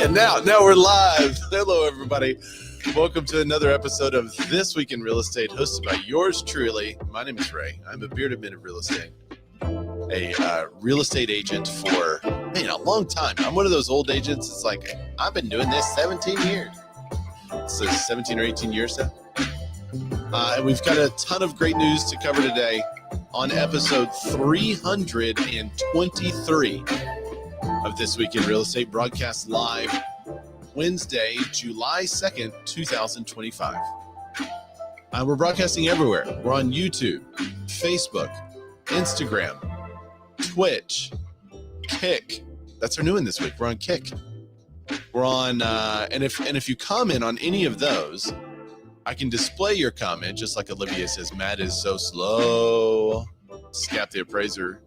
And now we're live. Hello, everybody. Welcome to another episode of This Week in Real Estate, hosted by yours truly. My name is Ray. I'm a bearded man of real estate, a real estate agent for a long time. I'm one of those old agents. It's like I've been doing this 17 years. So 17 or 18 years now. And we've got a ton of great news to cover today on episode 323 of This Week in Real Estate, broadcast live Wednesday, July 2nd, 2025. We're broadcasting everywhere. We're on YouTube, Facebook, Instagram, Twitch, Kick. That's our new one this week. We're on Kick. We're on, and if you comment on any of those, I can display your comment, just like Olivier says, Matt is so slow. Scap the appraiser.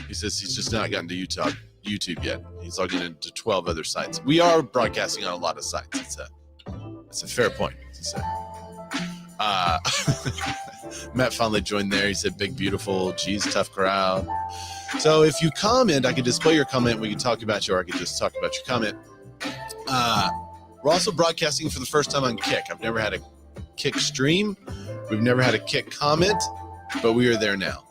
He says he's just not gotten to YouTube yet. He's logging into 12 other sites. We are broadcasting on a lot of sites. It's a fair point to say. Matt finally joined there. He said, big, beautiful, geez, tough crowd. So if you comment, I can display your comment. We can talk about you, or I can just talk about your comment. We're also broadcasting for the first time on Kick. I've never had a Kick stream. We've never had a Kick comment, but we are there now.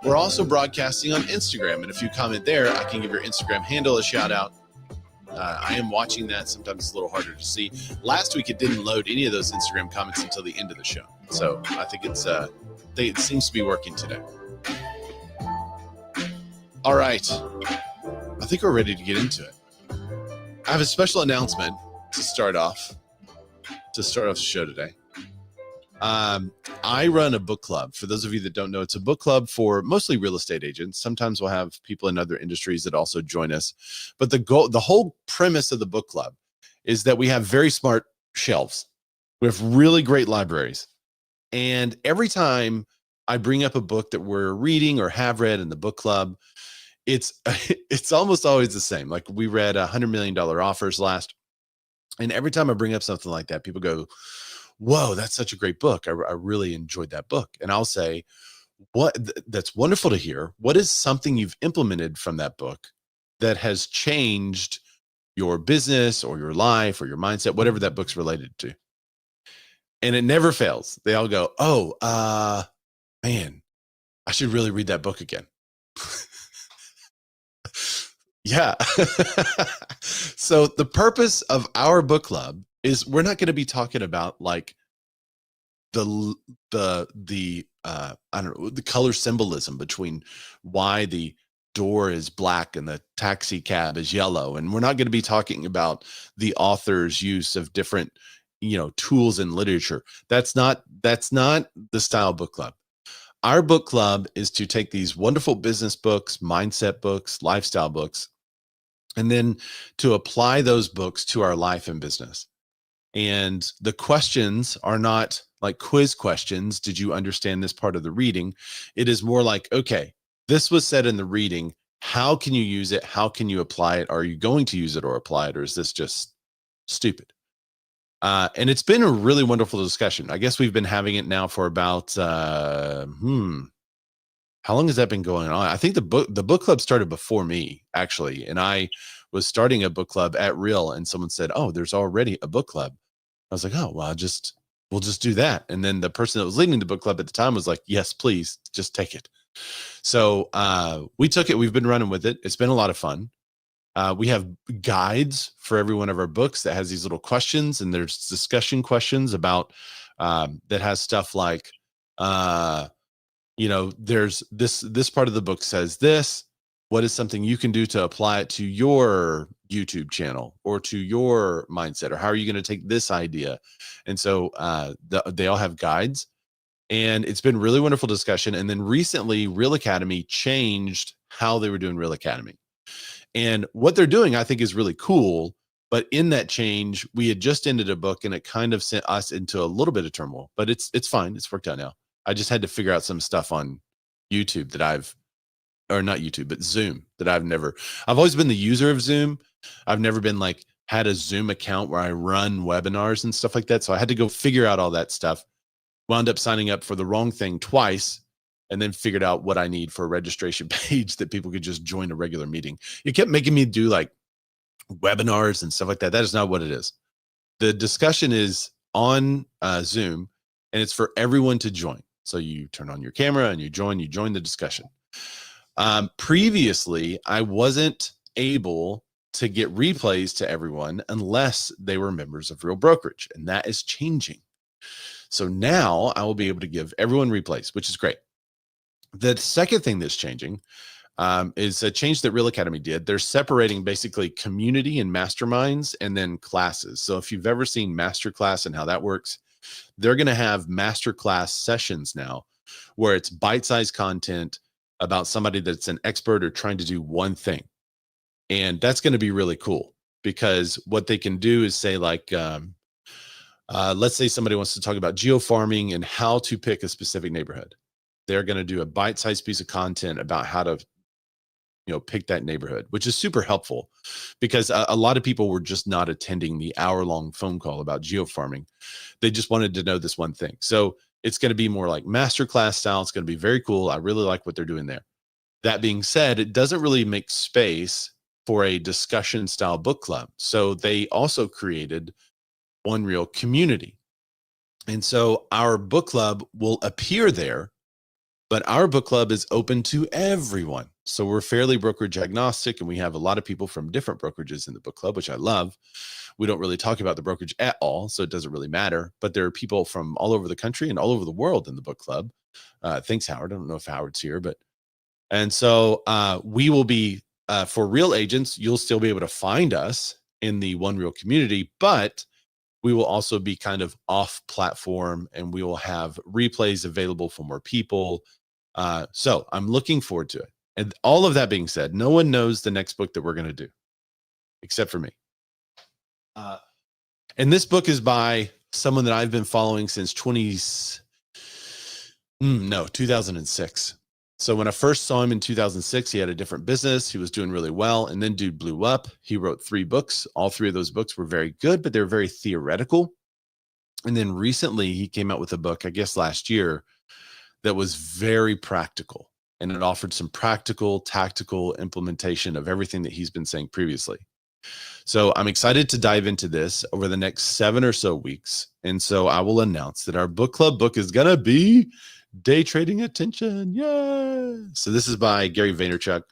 We're also broadcasting on Instagram, and if you comment there, I can give your Instagram handle a shout out. I am watching that. Sometimes it's a little harder to see. Last week, it didn't load any of those Instagram comments until the end of the show. So I think it seems to be working today. All right. I think we're ready to get into it. I have a special announcement to start off the show today. I run a book club. For those of you that don't know, it's a book club for mostly real estate agents. Sometimes we'll have people in other industries that also join us. But the whole premise of the book club is that we have very smart shelves. We have really great libraries. And every time I bring up a book that we're reading or have read in the book club, it's almost always the same. Like we read $100 Million Offers last. And every time I bring up something like that, people go, whoa, that's such a great book. I really enjoyed that book. And I'll say, that's wonderful to hear. What is something you've implemented from that book that has changed your business or your life or your mindset, whatever that book's related to? And it never fails. They all go, oh, man, I should really read that book again. Yeah. So the purpose of our book club is we're not going to be talking about like the I don't know, the color symbolism between why the door is black and the taxi cab is yellow. And we're not going to be talking about the author's use of different, tools in literature. That's not the style book club. Our book club is to take these wonderful business books, mindset books, lifestyle books, and then to apply those books to our life and business. And the questions are not like quiz questions. Did you understand this part of the reading? It is more like, okay, this was said in the reading. How can you use it? How can you apply it? Are you going to use it or apply it? Or is this just stupid? And it's been a really wonderful discussion. I guess we've been having it now for about, how long has that been going on? I think the book club started before me, actually. And I was starting a book club at Real, and someone said, oh, there's already a book club. I was like, oh, well, we'll just do that. And then the person that was leading the book club at the time was like, yes, please, just take it. So we took it. We've been running with it. It's been a lot of fun. We have guides for every one of our books that has these little questions, and there's discussion questions about that has stuff like, there's this part of the book says this. What is something you can do to apply it to your YouTube channel or to your mindset? Or how are you going to take this idea? And so they all have guides, and it's been really wonderful discussion. And then recently Real Academy changed how they were doing Real Academy. And what they're doing, I think, is really cool. But in that change, we had just ended a book, and it kind of sent us into a little bit of turmoil, but it's fine. It's worked out now. I just had to figure out some stuff on YouTube that not YouTube, but Zoom that I've always been the user of Zoom. I've never been had a Zoom account where I run webinars and stuff like that. So I had to go figure out all that stuff. Wound up signing up for the wrong thing twice, and then figured out what I need for a registration page that people could just join a regular meeting. It kept making me do webinars and stuff like that. That is not what it is. The discussion is on Zoom, and it's for everyone to join. So you turn on your camera and you join the discussion. Previously, I wasn't able to get replays to everyone unless they were members of Real Brokerage, and that is changing. So now I will be able to give everyone replays, which is great. The second thing that's changing is a change that Real Academy did. They're separating basically community and masterminds and then classes. So if you've ever seen masterclass and how that works, they're going to have masterclass sessions now where it's bite-sized content about somebody that's an expert or trying to do one thing. And that's going to be really cool because what they can do is say like, let's say somebody wants to talk about geofarming and how to pick a specific neighborhood. They're going to do a bite-sized piece of content about how to pick that neighborhood, which is super helpful because a lot of people were just not attending the hour-long phone call about geofarming. They just wanted to know this one thing. So it's going to be more like masterclass style. It's going to be very cool. I really like what they're doing there. That being said, it doesn't really make space for a discussion style book club. So they also created One Real Community. And so our book club will appear there, but our book club is open to everyone. So we're fairly brokerage agnostic, and we have a lot of people from different brokerages in the book club, which I love. We don't really talk about the brokerage at all, so it doesn't really matter. But there are people from all over the country and all over the world in the book club. Thanks, Howard. I don't know if Howard's here, and so we will be, for real agents, you'll still be able to find us in the One Real community, but we will also be kind of off platform and we will have replays available for more people. So I'm looking forward to it. And all of that being said, no one knows the next book that we're going to do except for me. And this book is by someone that I've been following since 2006. So when I first saw him in 2006, he had a different business. He was doing really well. And then dude blew up. He wrote 3 books. All 3 of those books were very good, but they're very theoretical. And then recently he came out with a book, I guess last year, that was very practical. And it offered some practical, tactical implementation of everything that he's been saying previously. So I'm excited to dive into this over the next 7 or so weeks. And so I will announce that our book club book is going to be Day Trading Attention. Yeah. So this is by Gary Vaynerchuk.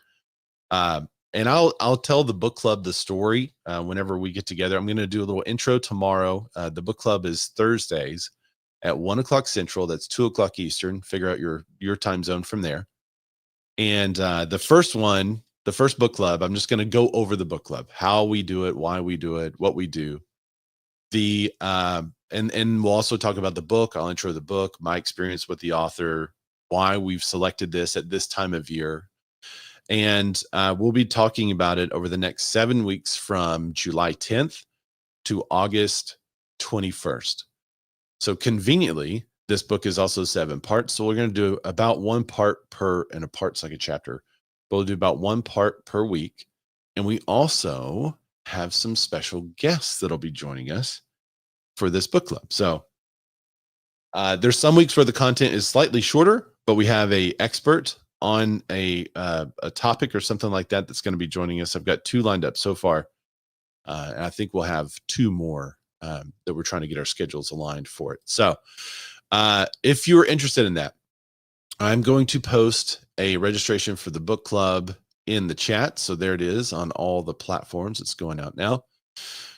And I'll tell the book club the story whenever we get together. I'm going to do a little intro tomorrow. The book club is Thursdays at 1:00 Central. That's 2:00 Eastern. Figure out your time zone from there. And the first book club, I'm just going to go over the book club, how we do it, why we do it, what we do. And we'll also talk about the book. I'll intro the book, my experience with the author, why we've selected this at this time of year. And we'll be talking about it over the next 7 weeks from July 10th to August 21st. So conveniently, this book is also 7 parts. So we're going to do about 1 part per, and a part's like a chapter. But we'll do about 1 part per week. And we also have some special guests that'll be joining us for this book club. So there's some weeks where the content is slightly shorter, but we have a expert on a topic or something like that that's going to be joining us. I've got 2 lined up so far. And I think we'll have 2 more that we're trying to get our schedules aligned for it. So if you're interested in that, I'm going to post a registration for the book club in the chat. So there it is on all the platforms. It's going out now.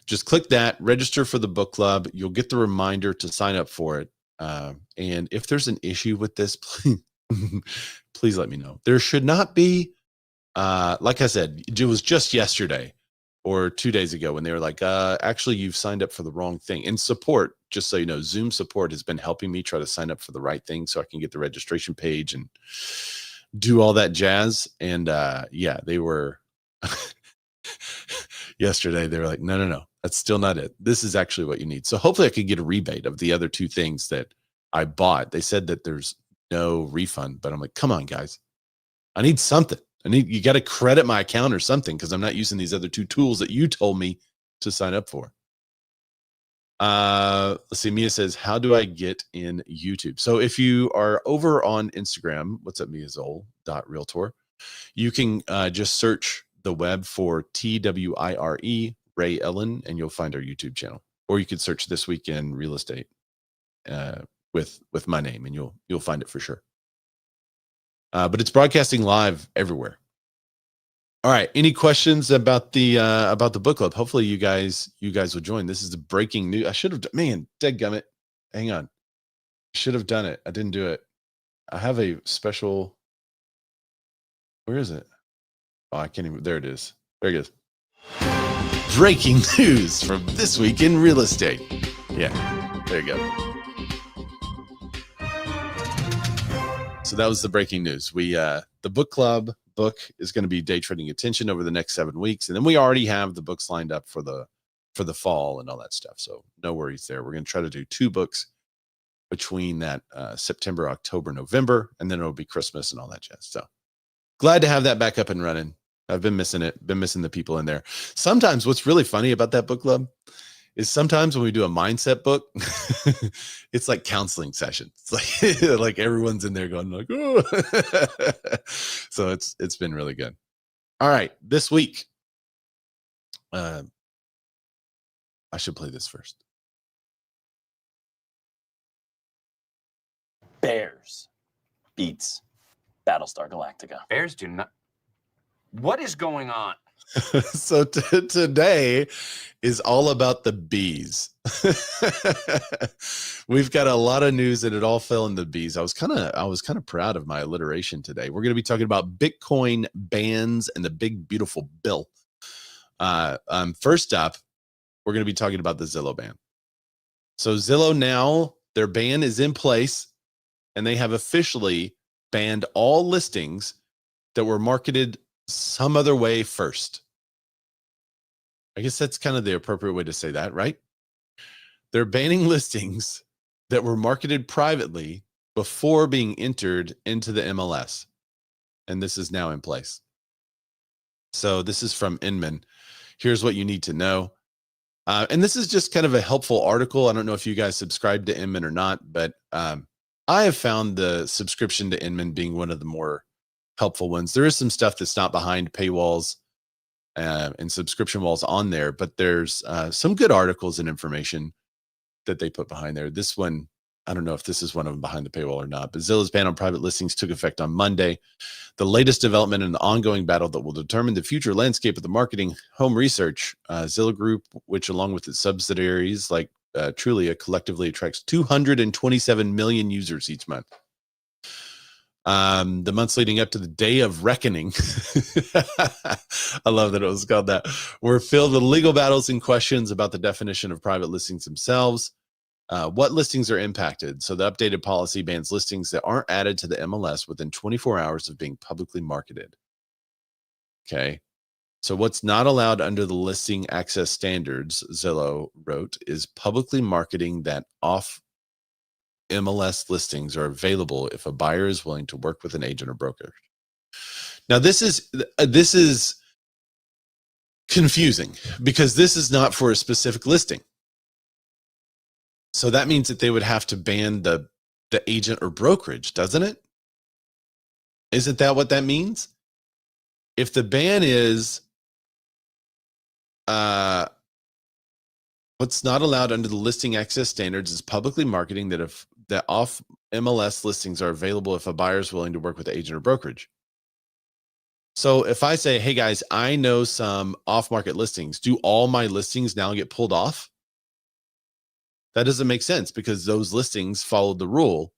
Just click that, register for the book club. You'll get the reminder to sign up for it. And if there's an issue with this, please let me know. There should not be, like I said, it was just yesterday or 2 days ago when they were like, actually, you've signed up for the wrong thing. And support, just so you know, Zoom support has been helping me try to sign up for the right thing so I can get the registration page and do all that jazz. And yeah, they were yesterday. They were like, no, that's still not it. This is actually what you need. So hopefully I could get a rebate of the other 2 things that I bought. They said that there's no refund, but I'm like, come on, guys. I need something. You got to credit my account or something because I'm not using these other 2 tools that you told me to sign up for. Let's see. Mia says, how do I get in YouTube? So if you are over on Instagram, what's up, miazol.realtor, you can just search the web for TWIRE, Ray Ellen, and you'll find our YouTube channel. Or you could search This Week in Real Estate with my name, and you'll find it for sure. But it's broadcasting live everywhere. All right. Any questions about the book club? Hopefully you guys will join. This is the breaking news. I should have, dadgummit. Hang on. Should have done it. I didn't do it. I have a special. Where is it? Oh, I can't even. There it is. There it is. Breaking news from This Week in Real Estate. Yeah, there you go. So that was the breaking news. We the book club book is going to be Day Trading Attention over the next 7 weeks, and then we already have the books lined up for the fall and all that stuff. So no worries there. We're going to try to do 2 books between that September, October, November, and then it'll be Christmas and all that jazz. So glad to have that back up and running. I've been missing it, been missing the people in there. Sometimes what's really funny about that book club is sometimes when we do a mindset book, it's like counseling sessions. It's like, like everyone's in there going like, oh. So it's been really good. All right, this week, I should play this first. Bears beats Battlestar Galactica. Bears do not. What is going on? So today is all about the bees. We've got a lot of news and it all fell in the bees. I was kind of proud of my alliteration today. We're going to be talking about Bitcoin bans and the big beautiful bill. First up, we're going to be talking about the Zillow ban. So Zillow now, their ban is in place and they have officially banned all listings that were marketed some other way first. I guess that's kind of the appropriate way to say that, right? They're banning listings that were marketed privately before being entered into the MLS. And this is now in place. So this is from Inman. Here's what you need to know. And this is just kind of a helpful article. I don't know if you guys subscribe to Inman or not, but I have found the subscription to Inman being one of the more helpful ones. There is some stuff that's not behind paywalls and subscription walls on there, but there's some good articles and information that they put behind there. This one, I don't know if this is one of them behind the paywall or not, but Zillow's ban on private listings took effect on Monday. The latest development in the ongoing battle that will determine the future landscape of the marketing home research. Zillow Group, which along with its subsidiaries like Trulia, collectively attracts 227 million users each month. The months leading up to the Day of Reckoning, I love that it was called that, were filled with legal battles and questions about the definition of private listings themselves. What listings are impacted? So the updated policy bans listings that aren't added to the MLS within 24 hours of being publicly marketed. Okay. So what's not allowed under the listing access standards, Zillow wrote, is publicly marketing that off MLS listings are available if a buyer is willing to work with an agent or broker. Now, this is confusing because this is not for a specific listing. So that means that they would have to ban the agent or brokerage, doesn't it? Isn't that what that means? If the ban is what's not allowed under the listing access standards is publicly marketing that off MLS listings are available if a buyer is willing to work with the agent or brokerage. So if I say, hey guys, I know some off-market listings, do all my listings now get pulled off? That doesn't make sense because those listings followed the rule.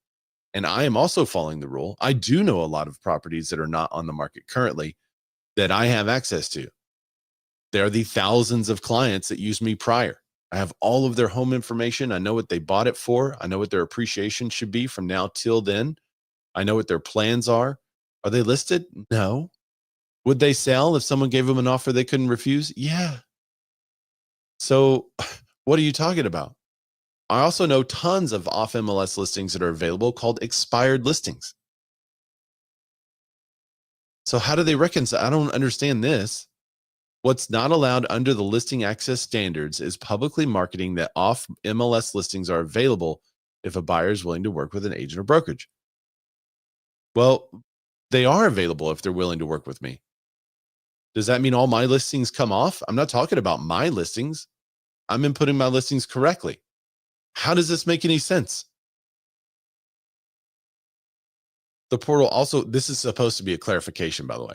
And I am also following the rule. I do know a lot of properties that are not on the market currently that I have access to. There are the thousands of clients that used me prior. I have all of their home information. I know what they bought it for. I know what their appreciation should be from now till then. I know what their plans are. Are they listed? No. Would they sell if someone gave them an offer they couldn't refuse? Yeah. So what are you talking about? I also know tons of off MLS listings that are available called expired listings. So how do they reconcile? I don't understand this. What's not allowed under the listing access standards is publicly marketing that off MLS listings are available if a buyer is willing to work with an agent or brokerage. Well, they are available if they're willing to work with me. Does that mean all my listings come off? I'm not talking about my listings. I'm inputting my listings correctly. How does this make any sense? The portal also, this is supposed to be a clarification, by the way.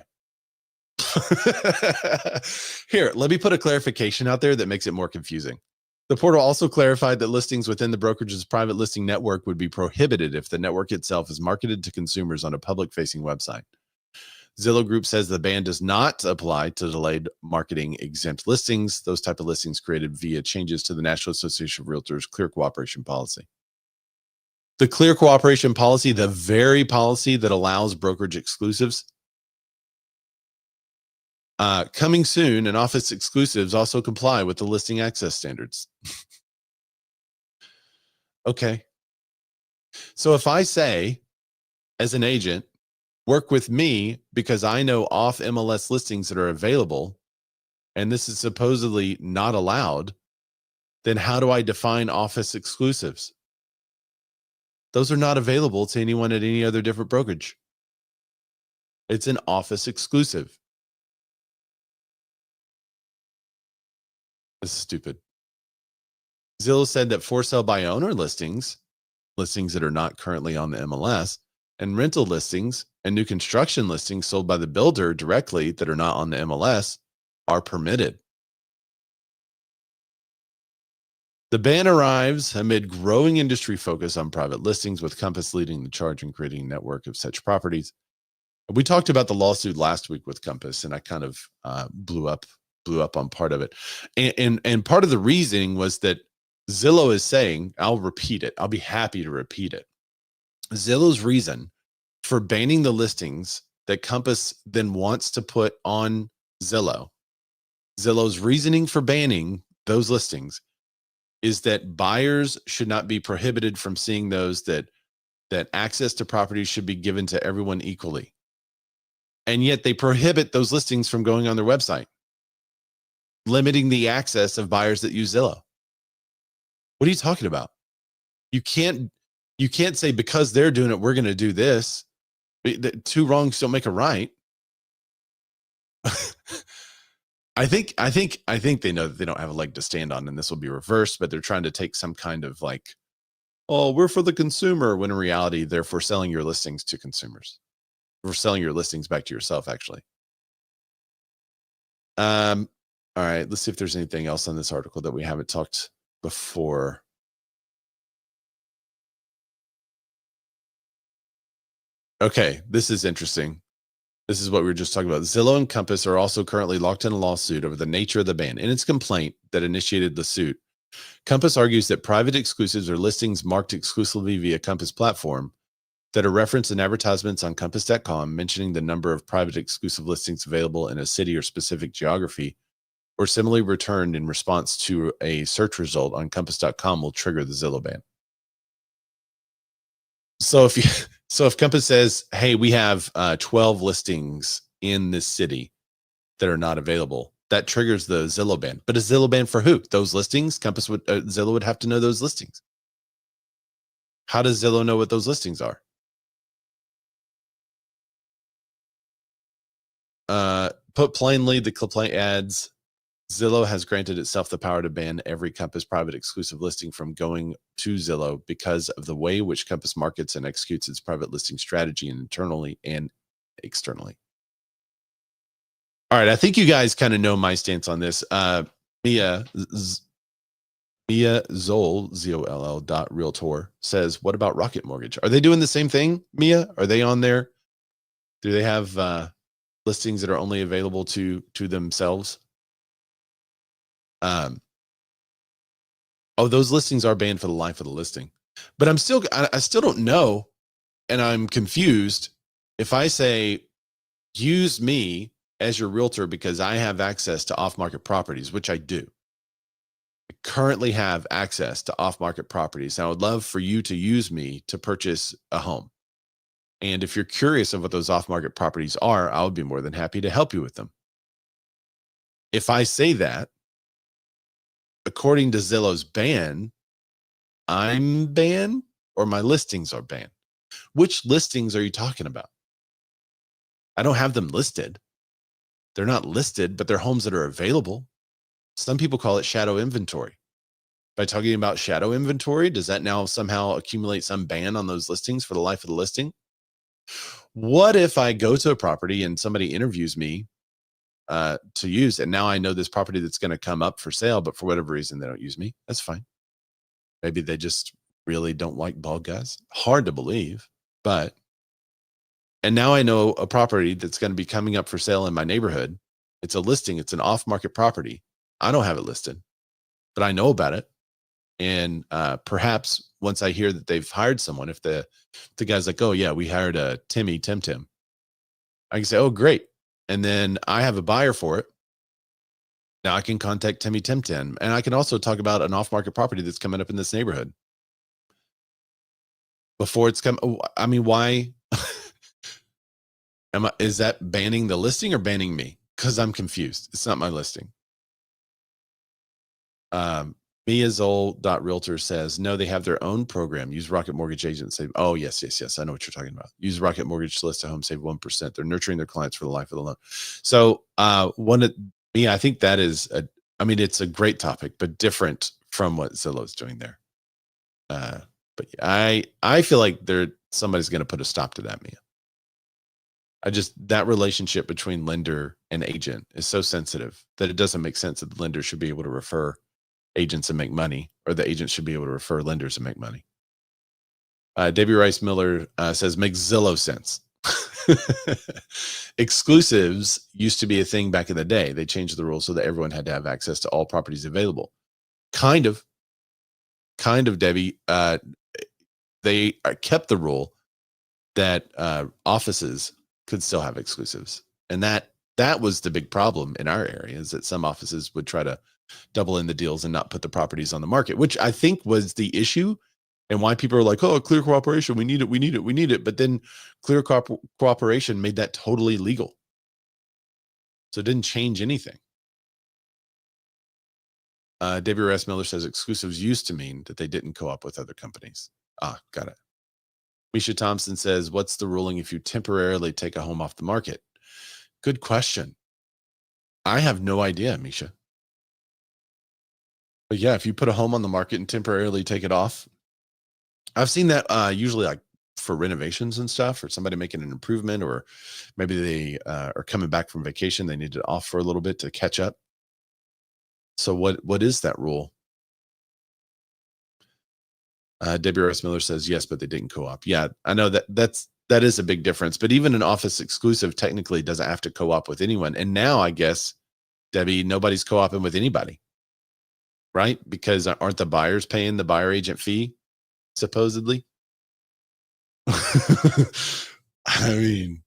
Here, let me put a clarification out there that makes it more confusing. The portal also clarified that listings within the brokerage's private listing network would be prohibited if the network itself is marketed to consumers on a public-facing website. Zillow Group says the ban does not apply to delayed marketing exempt listings, those type of listings created via changes to the National Association of Realtors Clear Cooperation Policy. The Clear Cooperation Policy, the very policy that allows brokerage exclusives, coming soon, and office exclusives also comply with the listing access standards. Okay. So if I say, as an agent, work with me because I know off MLS listings that are available, and this is supposedly not allowed, then how do I define office exclusives? Those are not available to anyone at any other different brokerage. It's an office exclusive. This is stupid. Zillow said that for sale by owner listings that are not currently on the MLS, and rental listings and new construction listings sold by the builder directly that are not on the MLS are permitted. The ban arrives amid growing industry focus on private listings, with Compass leading the charge in creating a network of such properties. We talked about the lawsuit last week with Compass, and I kind of blew up on part of it. And part of the reasoning was that Zillow is saying, I'll repeat it. I'll be happy to repeat it. Zillow's reason for banning the listings that Compass then wants to put on Zillow's reasoning for banning those listings is that buyers should not be prohibited from seeing those, that access to properties should be given to everyone equally. And yet they prohibit those listings from going on their website, limiting the access of buyers that use Zillow. What are you talking about? You can't say because they're doing it, we're going to do this. Two wrongs don't make a right. I think they know that they don't have a leg to stand on, and this will be reversed, but they're trying to take some kind of like, oh, we're for the consumer, when in reality, they're for selling your listings to consumers. We're selling your listings back to yourself, actually. All right, let's see if there's anything else on this article that we haven't talked before. Okay, this is interesting. This is what we were just talking about. Zillow and Compass are also currently locked in a lawsuit over the nature of the ban. In its complaint that initiated the suit, Compass argues that private exclusives are listings marked exclusively via Compass platform that are referenced in advertisements on Compass.com, mentioning the number of private exclusive listings available in a city or specific geography, or similarly returned in response to a search result on Compass.com will trigger the Zillow ban. So if Compass says, hey, we have 12 listings in this city that are not available, that triggers the Zillow ban. But a Zillow ban for who? Those listings? Zillow would have to know those listings. How does Zillow know what those listings are? Put plainly, the complaint adds, Zillow has granted itself the power to ban every Compass private exclusive listing from going to Zillow because of the way which Compass markets and executes its private listing strategy internally and externally. All right, I think you guys kind of know my stance on this. Mia Zoll, ZOLL.realtor says, what about Rocket Mortgage? Are they doing the same thing, Mia? Are they on there? Do they have listings that are only available to themselves? Those listings are banned for the life of the listing. But I still don't know, and I'm confused. If I say, use me as your realtor because I have access to off-market properties, which I do. I currently have access to off-market properties. And I would love for you to use me to purchase a home. And if you're curious of what those off-market properties are, I would be more than happy to help you with them. If I say that, according to Zillow's ban, I'm banned or my listings are banned. Which listings are you talking about? I don't have them listed. They're not listed, but they're homes that are available. Some people call it shadow inventory. By talking about shadow inventory, does that now somehow accumulate some ban on those listings for the life of the listing? What if I go to a property and somebody interviews me to use, and now I know this property that's going to come up for sale, but for whatever reason they don't use me? That's fine. Maybe they just really don't like bald guys. Hard to believe, but and now I know a property that's going to be coming up for sale in my neighborhood. It's a listing. It's an off-market property. I don't have it listed, but I know about it. And perhaps once I hear that they've hired someone, if the guy's like, oh yeah, we hired a Tim, I can say, oh great. And then I have a buyer for it. Now I can contact Timmy Tim, and I can also talk about an off-market property that's coming up in this neighborhood before it's come. I mean, why? Is that banning the listing or banning me? Because I'm confused. It's not my listing. Miazol.realtor says, no, they have their own program. Use Rocket Mortgage Agent. Save. Oh, yes. I know what you're talking about. Use Rocket Mortgage to list a home, save 1%. They're nurturing their clients for the life of the loan. So I think that is, it's a great topic, but different from what Zillow's doing there. But yeah, I feel like somebody's going to put a stop to that, Mia. That relationship between lender and agent is so sensitive that it doesn't make sense that the lender should be able to refer agents and make money, or the agents should be able to refer lenders and make money. Debbie Rice Miller says, makes Zillow sense. Exclusives used to be a thing back in the day. They changed the rules so that everyone had to have access to all properties available. Kind of, Debbie. They kept the rule that offices could still have exclusives. And that was the big problem in our area, is that some offices would try to double in the deals and not put the properties on the market, which I think was the issue, and why people are like, oh, clear cooperation, we need it. But then clear cooperation made that totally legal. So it didn't change anything. Debbie Ress Miller says exclusives used to mean that they didn't co-op with other companies. Got it. Misha Thompson says, what's the ruling if you temporarily take a home off the market? Good question. I have no idea, Misha. But yeah, if you put a home on the market and temporarily take it off, I've seen that usually like for renovations and stuff, or somebody making an improvement, or maybe they are coming back from vacation. They need it off for a little bit to catch up. So what is that rule? Debbie Rice Miller says, yes, but they didn't co-op. Yeah, I know that is a big difference. But even an office exclusive technically doesn't have to co-op with anyone. And now I guess, Debbie, nobody's co-oping with anybody, right? Because aren't the buyers paying the buyer agent fee, supposedly? I mean,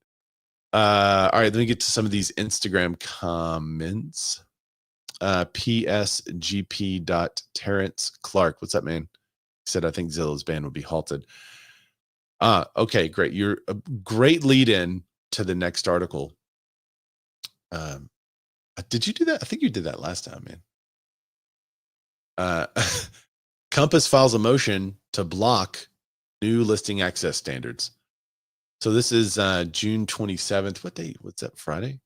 all right, let me get to some of these Instagram comments. PSGP.Terrence Clark. What's up, man? He said, I think Zillow's ban would be halted. Okay, great. You're a great lead in to the next article. Did you do that? I think you did that last time, man. Compass files a motion to block new listing access standards. So this is June 27th. What day? What's that? Friday?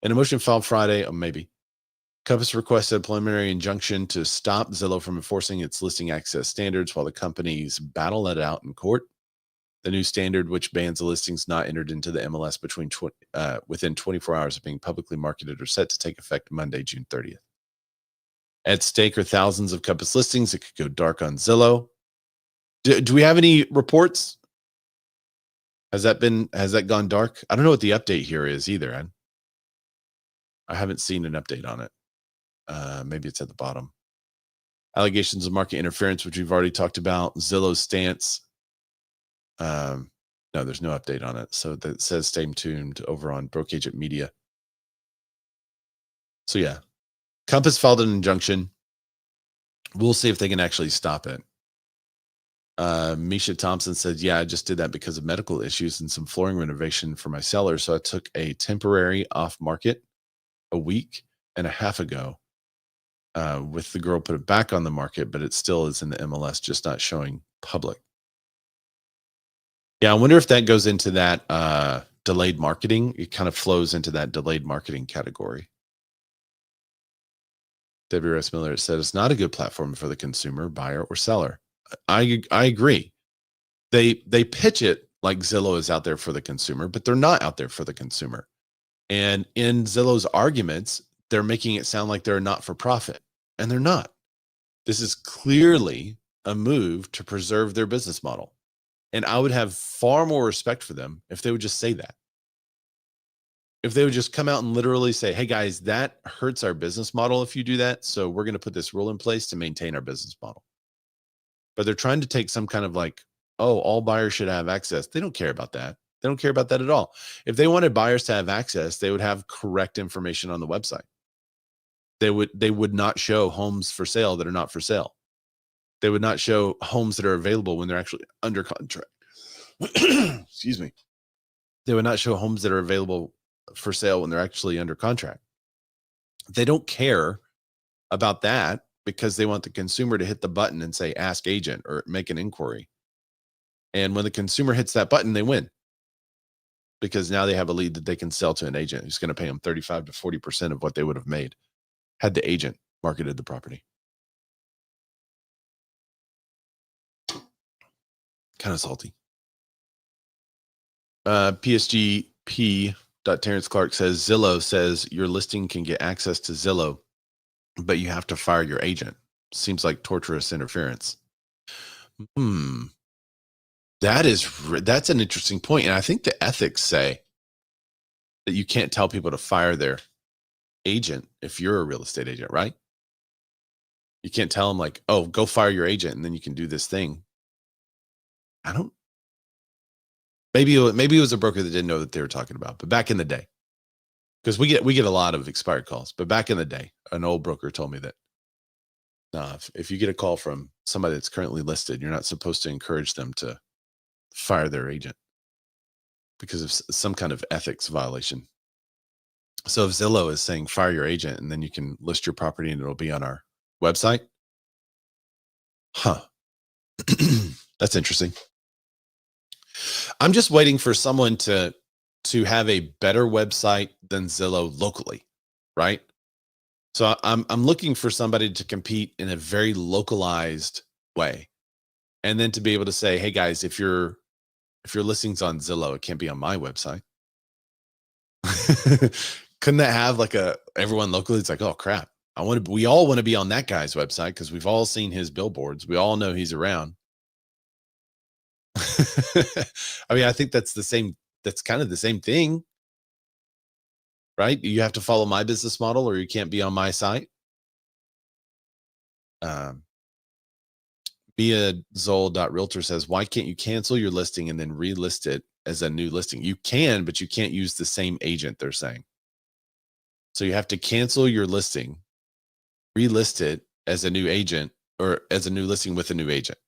And a motion filed Friday, or maybe. Compass requested a preliminary injunction to stop Zillow from enforcing its listing access standards while the companies battle it out in court. The new standard, which bans the listings not entered into the MLS within 24 hours of being publicly marketed, are set to take effect Monday, June 30th. At stake are thousands of Compass listings that could go dark on Zillow. Do we have any reports? Has that gone dark? I don't know what the update here is either. I haven't seen an update on it. Maybe it's at the bottom. Allegations of market interference, which we've already talked about. Zillow's stance. No, there's no update on it. So that says stay tuned over on Broke Agent Media. So yeah, Compass filed an injunction. We'll see if they can actually stop it. Misha Thompson said, yeah, I just did that because of medical issues and some flooring renovation for my cellar. So I took a temporary off market a week and a half ago. With the girl put it back on the market, but it still is in the MLS, just not showing public. Yeah, I wonder if that goes into that delayed marketing. It kind of flows into that delayed marketing category. Debbie Rose Miller said it's not a good platform for the consumer, buyer, or seller. I agree. They pitch it like Zillow is out there for the consumer, but they're not out there for the consumer. And in Zillow's arguments, they're making it sound like they're not for profit, and they're not. This is clearly a move to preserve their business model. And I would have far more respect for them if they would just say that. If they would just come out and literally say, hey guys, that hurts our business model if you do that. So we're going to put this rule in place to maintain our business model. But they're trying to take some kind of like, oh, all buyers should have access. They don't care about that. They don't care about that at all. If they wanted buyers to have access, they would have correct information on the website. They would not show homes for sale that are not for sale. They would not show homes that are available when they're actually under contract. Excuse me. They would not show homes that are available for sale when they're actually under contract. They don't care about that because they want the consumer to hit the button and say, ask agent or make an inquiry. And when the consumer hits that button, they win. Because now they have a lead that they can sell to an agent who's going to pay them 35 to 40% of what they would have made had the agent marketed the property. Kind of salty. PSGP. Terrence Clark says Zillow says your listing can get access to Zillow, but you have to fire your agent. Seems like torturous interference. That's an interesting point. And I think the ethics say that you can't tell people to fire their agent if you're a real estate agent, right? You can't tell them like, oh, go fire your agent and then you can do this thing. Maybe it was a broker that didn't know that they were talking about, but back in the day, because we get a lot of expired calls, but back in the day, an old broker told me that if you get a call from somebody that's currently listed, you're not supposed to encourage them to fire their agent because of some kind of ethics violation. So if Zillow is saying fire your agent and then you can list your property and it'll be on our website, that's interesting. I'm just waiting for someone to have a better website than Zillow locally, right? So I'm looking for somebody to compete in a very localized way, and then to be able to say, hey guys, if your listing's on Zillow, it can't be on my website. Couldn't that have like everyone locally? It's like, oh crap, we all want to be on that guy's website because we've all seen his billboards. We all know he's around. I mean, I think that's kind of the same thing, right? You have to follow my business model or you can't be on my site. Zol.realtor says, why can't you cancel your listing and then relist it as a new listing? You can, but you can't use the same agent, they're saying. So you have to cancel your listing, relist it as a new agent or as a new listing with a new agent.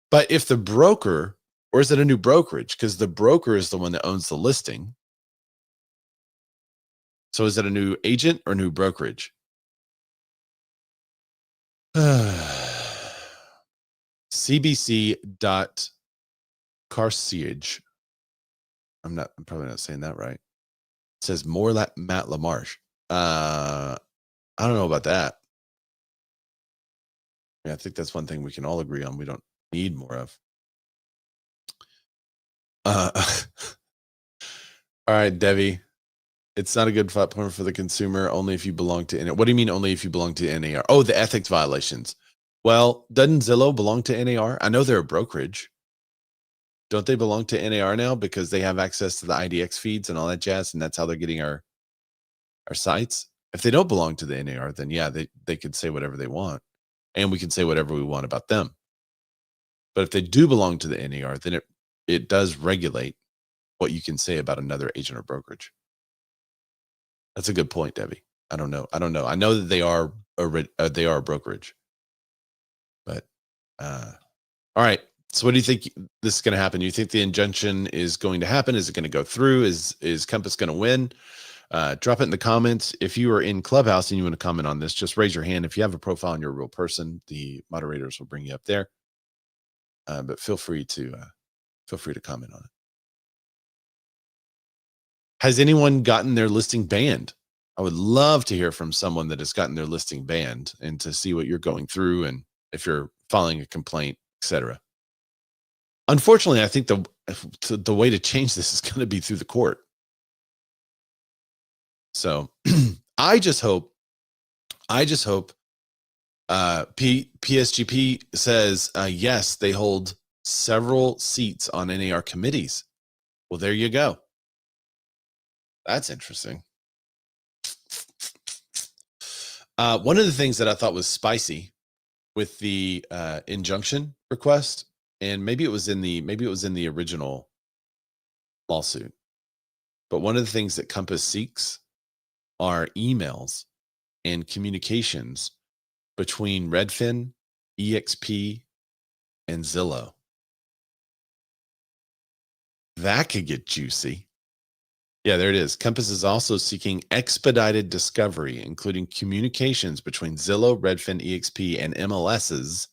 But if the broker, or is it a new brokerage? Because the broker is the one that owns the listing. So is it a new agent or new brokerage? CBC.Carciage. I'm probably not saying that right. It says more like Matt LaMarche. I don't know about that. I think that's one thing we can all agree on. We don't need more of. All right, Debbie. It's not a good platform for the consumer, only if you belong to NAR. What do you mean only if you belong to NAR? Oh, the ethics violations. Well, doesn't Zillow belong to NAR? I know they're a brokerage. Don't they belong to NAR now because they have access to the IDX feeds and all that jazz, and that's how they're getting our sites? If they don't belong to the NAR, then yeah, they could say whatever they want, and we can say whatever we want about them. But if they do belong to the NAR, then it does regulate what you can say about another agent or brokerage. That's a good point, Debbie. I don't know. I know that they are a brokerage, but all right. So what do you think this is going to happen? Do you think the injunction is going to happen? Is it going to go through? Is Compass going to win? Drop it in the comments. If you are in Clubhouse and you want to comment on this, just raise your hand. If you have a profile and you're a real person, the moderators will bring you up there. But feel free to comment on it. Has anyone gotten their listing banned? I would love to hear from someone that has gotten their listing banned and to see what you're going through and if you're filing a complaint, etc. Unfortunately, I think the way to change this is going to be through the court. So I just hope PSGP says yes, they hold several seats on NAR committees. Well, there you go. That's interesting. One of the things that I thought was spicy with the injunction request, and maybe it was in the original lawsuit, but one of the things that Compass seeks are emails and communications between Redfin, EXP, and Zillow. That could get juicy. Yeah, there it is. Compass is also seeking expedited discovery, including communications between Zillow, Redfin, EXP, and MLSs,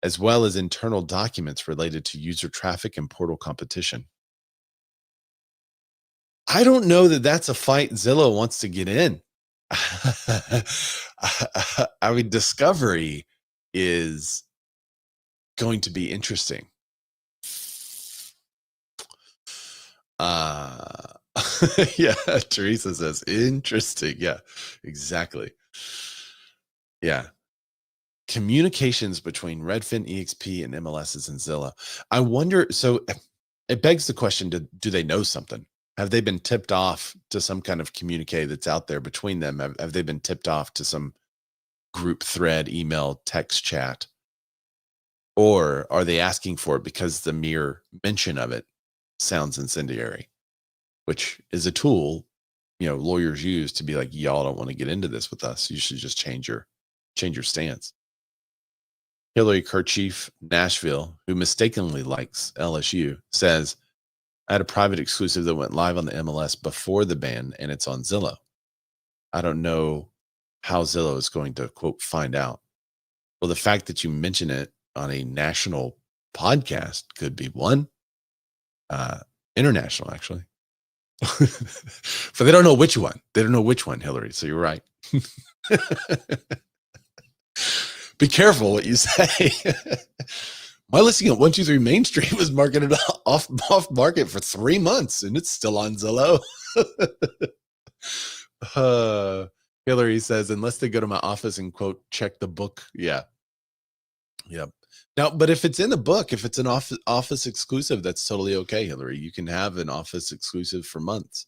as well as internal documents related to user traffic and portal competition. I don't know that that's a fight Zillow wants to get in. I mean, discovery is going to be interesting. Yeah, Teresa says interesting. Yeah, exactly. Yeah. Communications between Redfin, EXP, and MLSs and Zillow. I wonder, so it begs the question, do they know something? Have they been tipped off to some kind of communique that's out there between them? Have they been tipped off to some group thread, email, text chat? Or are they asking for it because the mere mention of it sounds incendiary, which is a tool, lawyers use to be like, y'all don't want to get into this with us. You should just change your stance. Hillary Kerchief, Nashville, who mistakenly likes LSU, says, I had a private exclusive that went live on the MLS before the ban, and it's on Zillow. I don't know how Zillow is going to, quote, find out. Well, the fact that you mention it on a national podcast could be one. International, actually. But they don't know which one. They don't know which one, Hillary. So you're right. Be careful what you say. My listing at 123 Main Street was marketed off market for 3 months, and it's still on Zillow. Hillary says, unless they go to my office and, quote, check the book. Yeah. Yep. Now, but if it's in the book, if it's an office exclusive, that's totally okay, Hillary. You can have an office exclusive for months.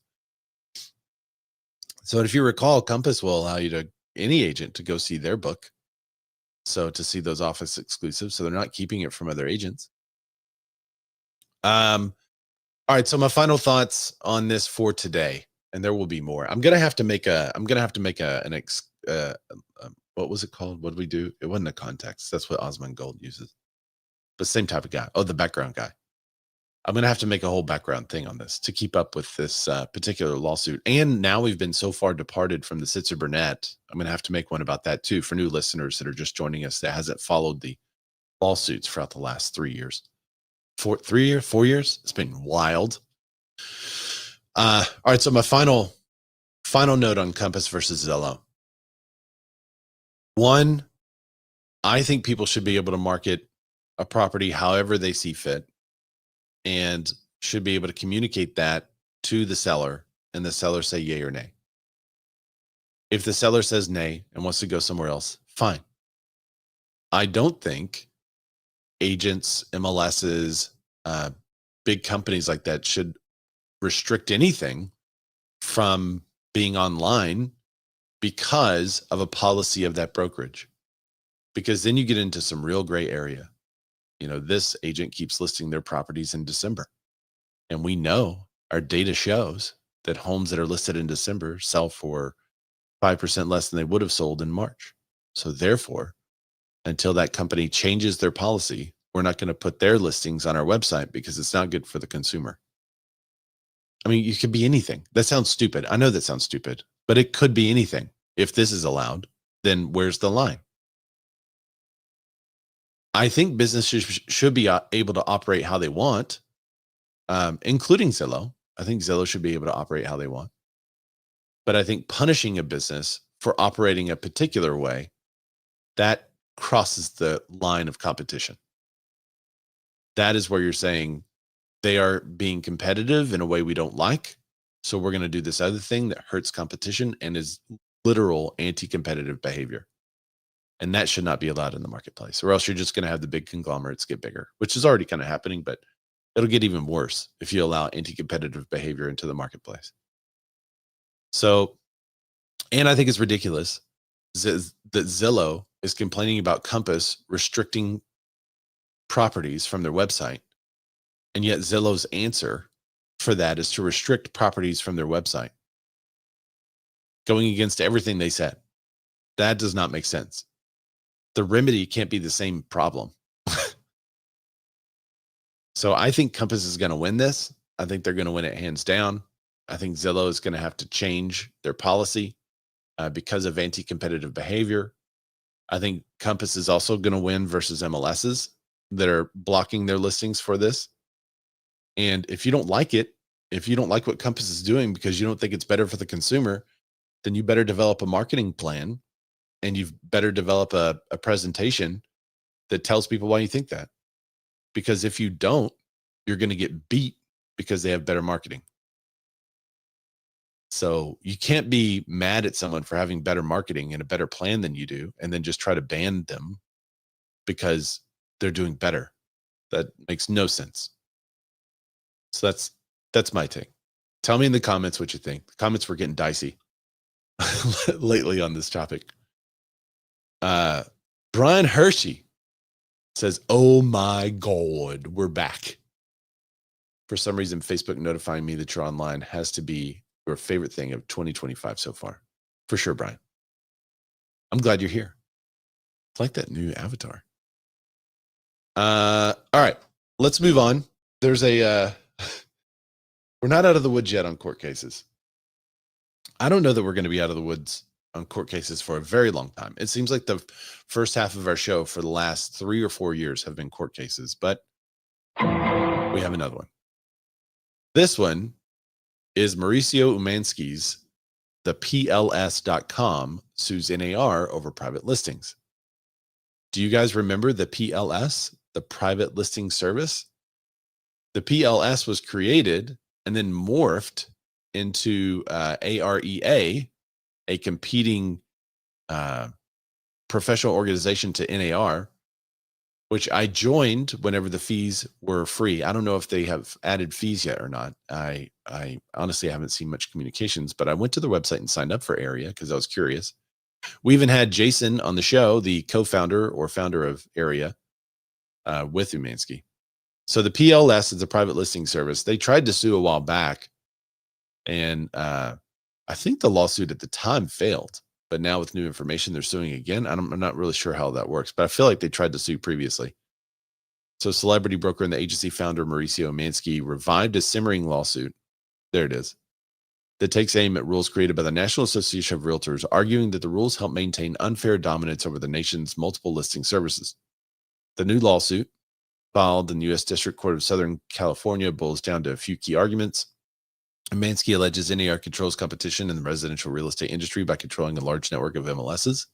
So if you recall, Compass will allow any agent to go see their book. So to see those office exclusives, so they're not keeping it from other agents. All right. So my final thoughts on this for today, and there will be more. I'm gonna have to make what was it called? What did we do? It wasn't a context. That's what Osmond Gold uses. But same type of guy. Oh, the background guy. I'm going to have to make a whole background thing on this to keep up with this particular lawsuit. And now we've been so far departed from the Sitzer Burnett. I'm going to have to make one about that too for new listeners that are just joining us that hasn't followed the lawsuits throughout the last 3 years. 4 years? It's been wild. All right. So my final note on Compass versus Zillow. One, I think people should be able to market a property however they see fit, and should be able to communicate that to the seller, and the seller say yay or nay. If the seller says nay and wants to go somewhere else, fine. I don't think agents, MLSs, big companies like that should restrict anything from being online because of a policy of that brokerage. Because then you get into some real gray area. This agent keeps listing their properties in December. And we know our data shows that homes that are listed in December sell for 5% less than they would have sold in March. So therefore, until that company changes their policy, we're not going to put their listings on our website because it's not good for the consumer. I mean, it could be anything. That sounds stupid. I know that sounds stupid, but it could be anything. If this is allowed, then where's the line? I think businesses should be able to operate how they want, including Zillow. I think Zillow should be able to operate how they want. But I think punishing a business for operating a particular way, that crosses the line of competition. That is where you're saying they are being competitive in a way we don't like. So we're going to do this other thing that hurts competition and is literal anti-competitive behavior. And that should not be allowed in the marketplace, or else you're just going to have the big conglomerates get bigger, which is already kind of happening, but it'll get even worse if you allow anti-competitive behavior into the marketplace. So, and I think it's ridiculous that Zillow is complaining about Compass restricting properties from their website. And yet Zillow's answer for that is to restrict properties from their website, going against everything they said. That does not make sense. The remedy can't be the same problem. So I think Compass is going to win this. I think they're going to win it hands down. I think Zillow is going to have to change their policy because of anti-competitive behavior. I think Compass is also going to win versus MLSs that are blocking their listings for this. And if you don't like it, if you don't like what Compass is doing because you don't think it's better for the consumer, then you better develop a marketing plan, and you've better develop a presentation that tells people why you think that. Because if you don't, you're going to get beat because they have better marketing. So you can't be mad at someone for having better marketing and a better plan than you do, and then just try to ban them because they're doing better. That makes no sense. So that's my take. Tell me in the comments what you think. The comments were getting dicey lately on this topic. Brian Hershey says, "Oh my God, we're back." For some reason, Facebook notifying me that you're online has to be your favorite thing of 2025 so far. For sure, Brian. I'm glad you're here. It's like that new avatar. All right, let's move on. There's we're not out of the woods yet on court cases. I don't know that we're going to be out of the woods on court cases for a very long time. It seems like the first half of our show for the last 3 or 4 years have been court cases, but we have another one. This one is Mauricio Umansky's The PLS.com sues NAR over private listings. Do you guys remember the PLS, the private listing service? The PLS was created and then morphed into AREA, a competing professional organization to NAR, which I joined whenever the fees were free. I don't know if they have added fees yet or not. I honestly haven't seen much communications, but I went to the website and signed up for AREA because I was curious. We even had Jason on the show, the co-founder or founder of AREA with Umansky. So the PLS is a private listing service. They tried to sue a while back, and I think the lawsuit at the time failed. But now with new information, they're suing again. I'm not really sure how that works, but I feel like they tried to sue previously. So celebrity broker and the agency founder, Mauricio Umansky, revived a simmering lawsuit. There it is. That takes aim at rules created by the National Association of Realtors, arguing that the rules help maintain unfair dominance over the nation's multiple listing services. The new lawsuit, filed in the U.S. District Court of Southern California, boils down to a few key arguments. Umansky alleges NAR controls competition in the residential real estate industry by controlling a large network of MLSs.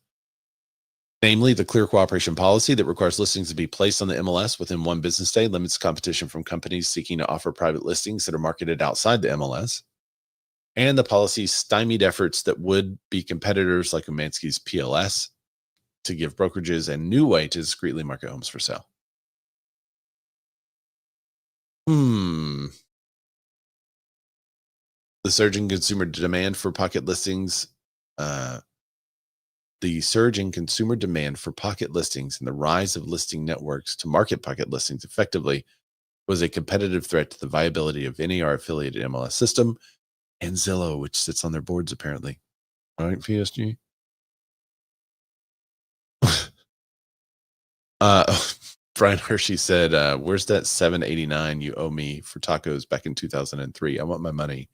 Namely, the clear cooperation policy that requires listings to be placed on the MLS within one business day limits competition from companies seeking to offer private listings that are marketed outside the MLS. And the policy stymied efforts that would be competitors like Umansky's PLS to give brokerages a new way to discreetly market homes for sale. The surging consumer demand for pocket listings, and the rise of listing networks to market pocket listings effectively was a competitive threat to the viability of NAR affiliated MLS system and Zillow, which sits on their boards apparently. All right, PSG. Brian Hershey said, where's that $7.89 you owe me for tacos back in 2003? I want my money.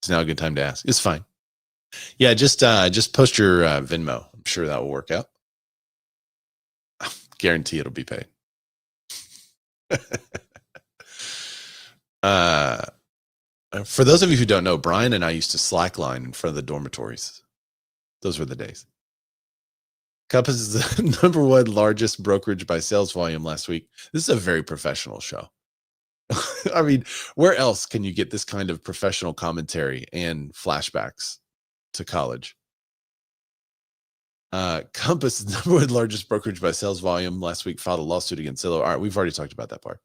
It's now a good time to ask. It's fine. Yeah, just post your Venmo. I'm sure that will work out. Guarantee it'll be paid. For those of you who don't know, Brian and I used to slackline in front of the dormitories. Those were the days. Compass is the #1 largest brokerage by sales volume last week. This is a very professional show. I mean, where else can you get this kind of professional commentary and flashbacks to college? Compass, the #1 largest brokerage by sales volume last week, filed a lawsuit against Zillow. All right, we've already talked about that part.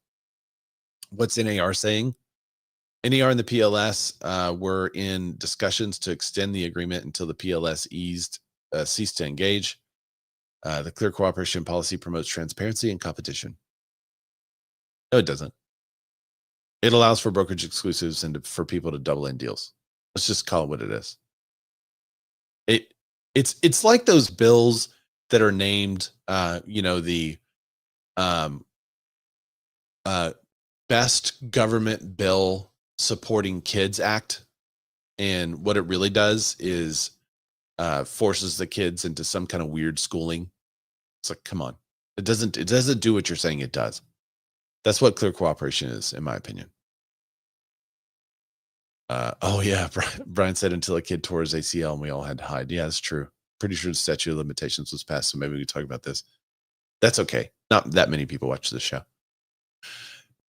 What's NAR saying? NAR and the PLS were in discussions to extend the agreement until the PLS ceased to engage. The clear cooperation policy promotes transparency and competition. No, it doesn't. It allows for brokerage exclusives and for people to double in deals. Let's just call it what it is. It's like those bills that are named, the best government bill supporting kids act, and what it really does is forces the kids into some kind of weird schooling. It's like, come on, it doesn't do what you're saying it does. That's what clear cooperation is, in my opinion. Oh yeah, Brian said until a kid tore his ACL and we all had to hide. Yeah, that's true. Pretty sure the statute of limitations was passed, so maybe we could talk about this. That's okay. Not that many people watch this show.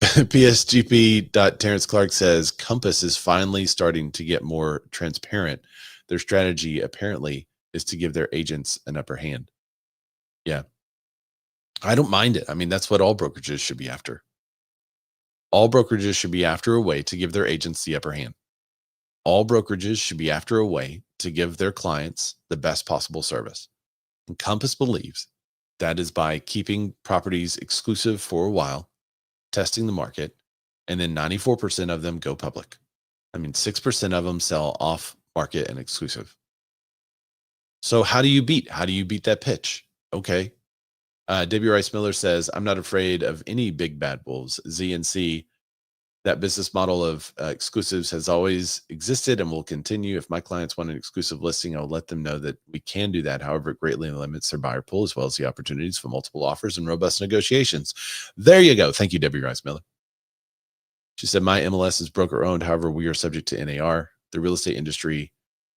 PSGP.Terrence Clark says Compass is finally starting to get more transparent. Their strategy apparently is to give their agents an upper hand. Yeah. I don't mind it. I mean, that's what all brokerages should be after. All brokerages should be after a way to give their agents the upper hand. All brokerages should be after a way to give their clients the best possible service. And Compass believes that is by keeping properties exclusive for a while, testing the market, and then 94% of them go public. I mean, 6% of them sell off market and exclusive. So how do you beat that pitch? Okay. Debbie Rice Miller says, I'm not afraid of any big bad wolves. ZNC, that business model of exclusives has always existed and will continue. If my clients want an exclusive listing, I'll let them know that we can do that. However, it greatly limits their buyer pool as well as the opportunities for multiple offers and robust negotiations. There you go. Thank you, Debbie Rice Miller. She said, my MLS is broker owned. However, we are subject to NAR. The real estate industry,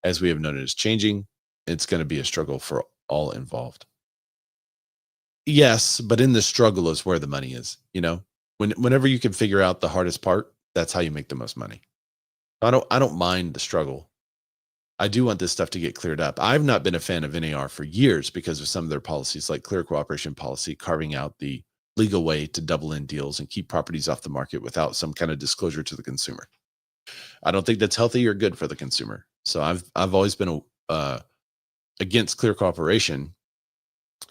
as we have known it, is changing. It's going to be a struggle for all involved. Yes, but in the struggle is where the money is. Whenever you can figure out the hardest part, that's how you make the most money. I don't mind the struggle. I do want this stuff to get cleared up. I've not been a fan of NAR for years because of some of their policies, like clear cooperation policy, carving out the legal way to double in deals and keep properties off the market without some kind of disclosure to the consumer. I don't think that's healthy or good for the consumer. So I've always been against clear cooperation.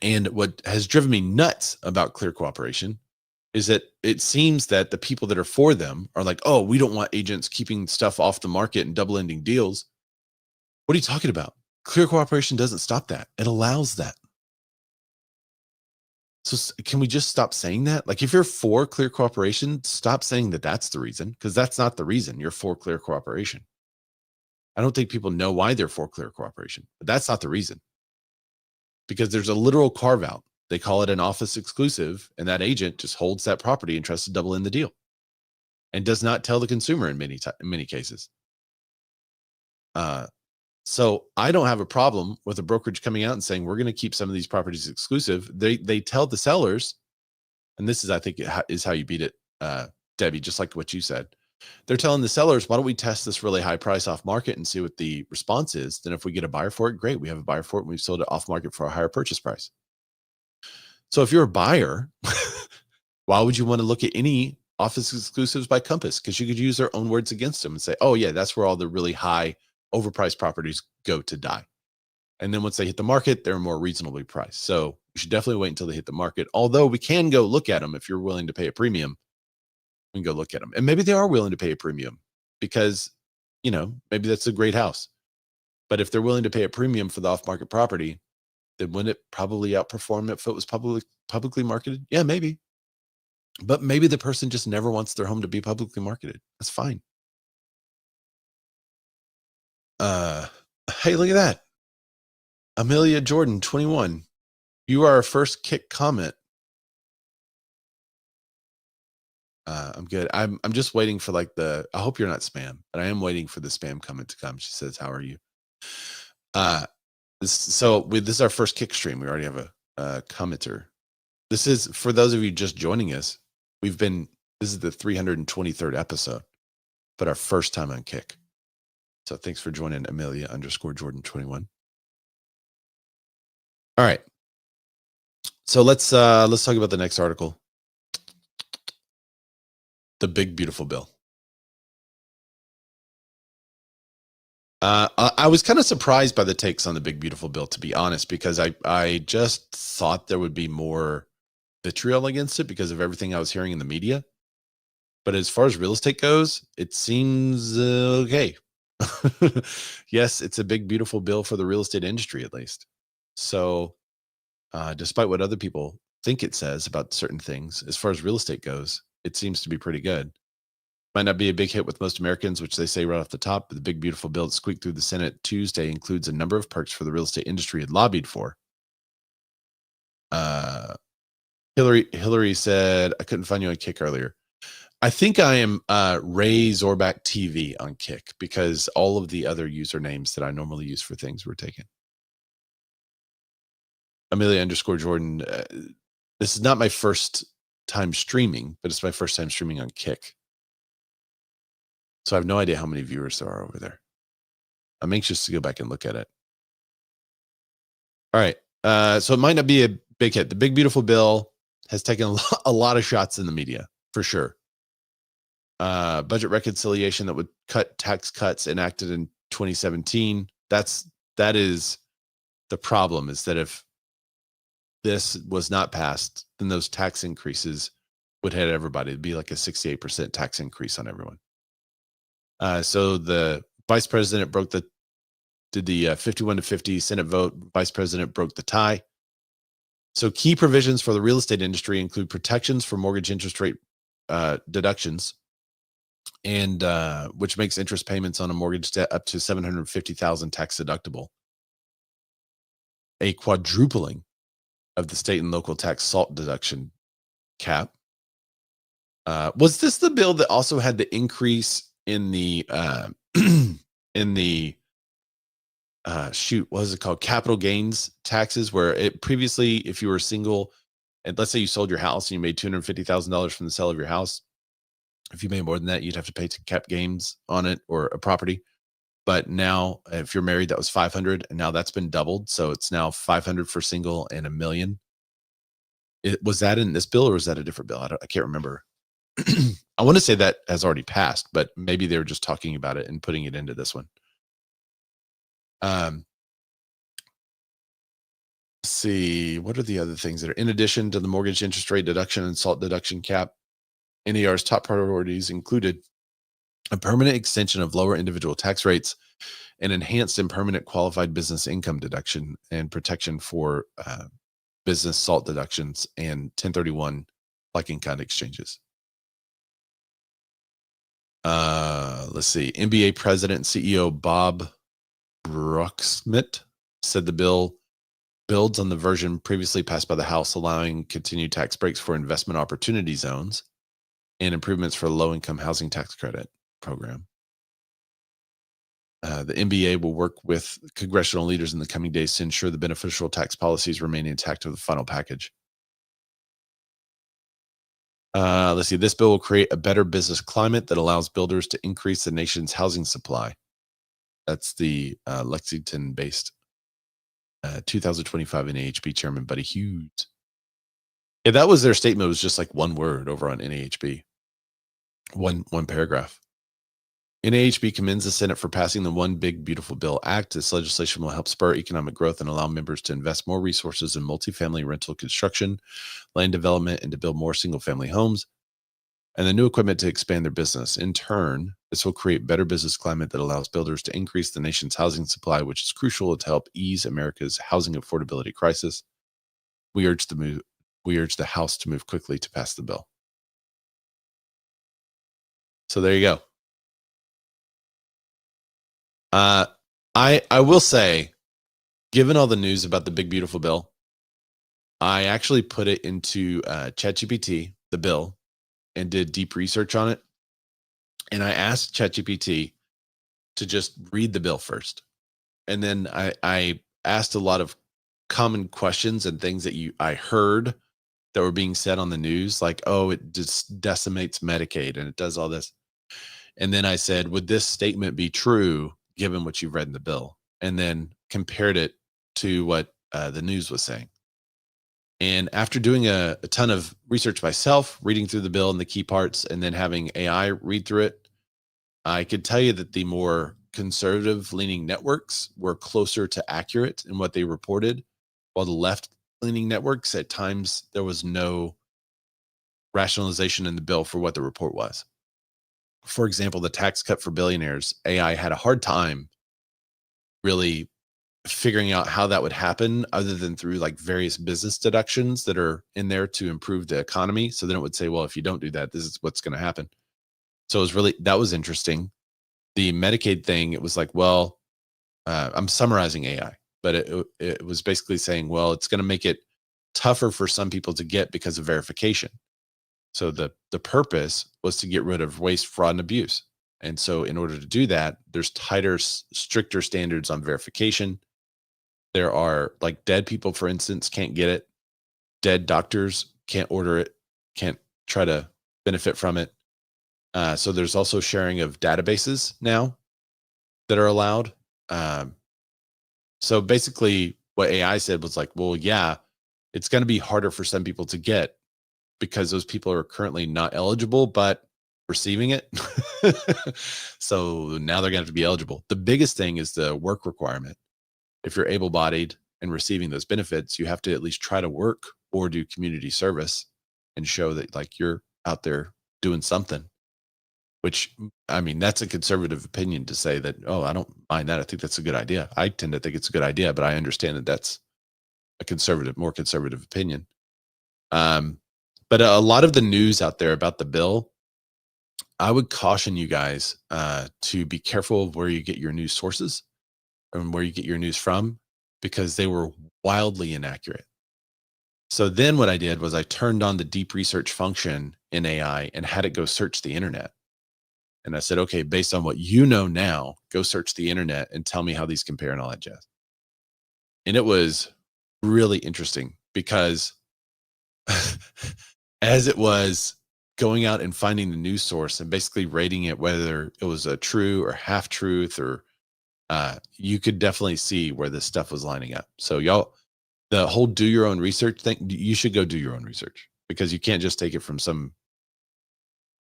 And what has driven me nuts about clear cooperation is that it seems that the people that are for them are like, oh, we don't want agents keeping stuff off the market and double ending deals. What are you talking about? Clear cooperation doesn't stop that. It allows that. So can we just stop saying that? Like, if you're for clear cooperation, stop saying that that's the reason, because that's not the reason you're for clear cooperation. I don't think people know why they're for clear cooperation, but that's not the reason. Because there's a literal carve out. They call it an office exclusive, and that agent just holds that property and tries to double in the deal and does not tell the consumer in many cases. So I don't have a problem with a brokerage coming out and saying, we're going to keep some of these properties exclusive. They tell the sellers, and this is, I think, is how you beat it, Debbie, just like what you said. They're telling the sellers, why don't we test this really high price off market and see what the response is? Then if we get a buyer for it, great. We have a buyer for it and we've sold it off market for a higher purchase price. So if you're a buyer, why would you want to look at any office exclusives by Compass? Because you could use their own words against them and say, oh yeah, that's where all the really high overpriced properties go to die. And then once they hit the market, they're more reasonably priced. So you should definitely wait until they hit the market. Although we can go look at them if you're willing to pay a premium. We can go look at them. And maybe they are willing to pay a premium because, maybe that's a great house. But if they're willing to pay a premium for the off-market property, then wouldn't it probably outperform if it was publicly marketed? Yeah, maybe. But maybe the person just never wants their home to be publicly marketed. That's fine. Hey, look at that. Amelia Jordan, 21. You are our first kick comment. I'm good. I'm just waiting for like I hope you're not spam, but I am waiting for the spam comment to come. She says, "How are you?" This is our first kick stream. We already have a commenter. This is for those of you just joining us. This is the 323rd episode, but our first time on Kick. So thanks for joining, Amelia_Jordan21. All right. So let's talk about the next article. The big beautiful bill. I was kind of surprised by the takes on the big beautiful bill, to be honest, because I just thought there would be more vitriol against it because of everything I was hearing in the media. But as far as real estate goes, it seems okay. Yes, it's a big beautiful bill for the real estate industry, at least. So despite what other people think it says about certain things, as far as real estate goes, it seems to be pretty good. Might not be a big hit with most Americans, which they say right off the top, but the big beautiful bill that squeaked through the Senate Tuesday includes a number of perks for the real estate industry it lobbied for. Hillary said, I couldn't find you on Kick earlier. I think I am Ray Zorback TV on Kick because all of the other usernames that I normally use for things were taken. Amelia_Jordan. This is not my first time streaming, but it's my first time streaming on Kick. So I have no idea how many viewers there are over there. I'm anxious to go back and look at it. All right. So it might not be a big hit. The big beautiful bill has taken a lot of shots in the media, for sure. Budget reconciliation that would cut tax cuts enacted in 2017. That is the problem, is that if this was not passed, then those tax increases would hit everybody. It'd be like a 68% tax increase on everyone. So the vice president did the 51-50 Senate vote. Vice president broke the tie. So key provisions for the real estate industry include protections for mortgage interest rate deductions, and which makes interest payments on a mortgage debt up to $750,000 tax deductible. A quadrupling of the state and local tax SALT deduction cap. Was this the bill that also had the increase in the what is it called? Capital gains taxes, where it previously, if you were single, and let's say you sold your house and you made $250,000 from the sale of your house, if you made more than that, you'd have to pay cap gains on it or a property. But now, if you're married, that was $500, and now that's been doubled, so it's now $500 for single and $1 million. Was that in this bill, or was that a different bill? I can't remember. I want to say that has already passed, but maybe they were just talking about it and putting it into this one. Let's see, what are the other things that are in addition to the mortgage interest rate deduction and SALT deduction cap? NAR's top priorities included a permanent extension of lower individual tax rates, an enhanced and permanent qualified business income deduction, and protection for business SALT deductions and 1031 like-in-kind exchanges. Let's see. NBA President and CEO Bob Brucksmith said the bill builds on the version previously passed by the House, allowing continued tax breaks for investment opportunity zones and improvements for the low-income housing tax credit program. The NBA will work with congressional leaders in the coming days to ensure the beneficial tax policies remain intact of the final package. Let's see. This bill will create a better business climate that allows builders to increase the nation's housing supply. That's the Lexington-based 2025 NAHB chairman, Buddy Hughes. Yeah, that was their statement. It was just like one word over on NAHB. One paragraph. NAHB commends the Senate for passing the One Big Beautiful Bill Act. This legislation will help spur economic growth and allow members to invest more resources in multifamily rental construction, land development, and to build more single-family homes, and the new equipment to expand their business. In turn, this will create better business climate that allows builders to increase the nation's housing supply, which is crucial to help ease America's housing affordability crisis. We urge the House to move quickly to pass the bill. So there you go. I will say, given all the news about the big beautiful bill, I actually put it into ChatGPT, the bill, and did deep research on it. And I asked ChatGPT to just read the bill first. And then I asked a lot of common questions and things that I heard that were being said on the news, like, oh, it just decimates Medicaid and it does all this. And then I said, would this statement be true given what you've read in the bill? And then compared it to what the news was saying. And after doing a ton of research myself, reading through the bill and the key parts, and then having AI read through it, I could tell you that the more conservative leaning networks were closer to accurate in what they reported, while the left leaning networks, at times, there was no rationalization in the bill for what the report was. For example, the tax cut for billionaires, AI had a hard time really figuring out how that would happen other than through like various business deductions that are in there to improve the economy. So then it would say, well, if you don't do that, this is what's going to happen. So it was really, that was interesting. The Medicaid thing, it was like, well, I'm summarizing AI, but it was basically saying, well, it's going to make it tougher for some people to get because of verification. So the purpose was to get rid of waste, fraud, and abuse. And so in order to do that, there's tighter, stricter standards on verification. There are like dead people, for instance, can't get it. Dead doctors can't order it, can't try to benefit from it. So there's also sharing of databases now that are allowed. So basically what AI said was like, well, yeah, it's going to be harder for some people to get because those people are currently not eligible, but receiving it. So now they're going to have to be eligible. The biggest thing is the work requirement. If you're able-bodied and receiving those benefits, you have to at least try to work or do community service and show that like you're out there doing something, which, I mean, that's a conservative opinion to say that, oh, I don't mind that. I think that's a good idea. I tend to think it's a good idea, but I understand that that's a more conservative opinion. But a lot of the news out there about the bill, I would caution you guys to be careful of where you get your news sources and where you get your news from, because they were wildly inaccurate. So then what I did was I turned on the deep research function in AI and had it go search the internet. And I said, okay, based on what you know now, go search the internet and tell me how these compare and all that jazz. And it was really interesting because as it was going out and finding the news source and basically rating it, whether it was a true or half truth, or you could definitely see where this stuff was lining up. So y'all, the whole do your own research thing, you should go do your own research, because you can't just take it from some,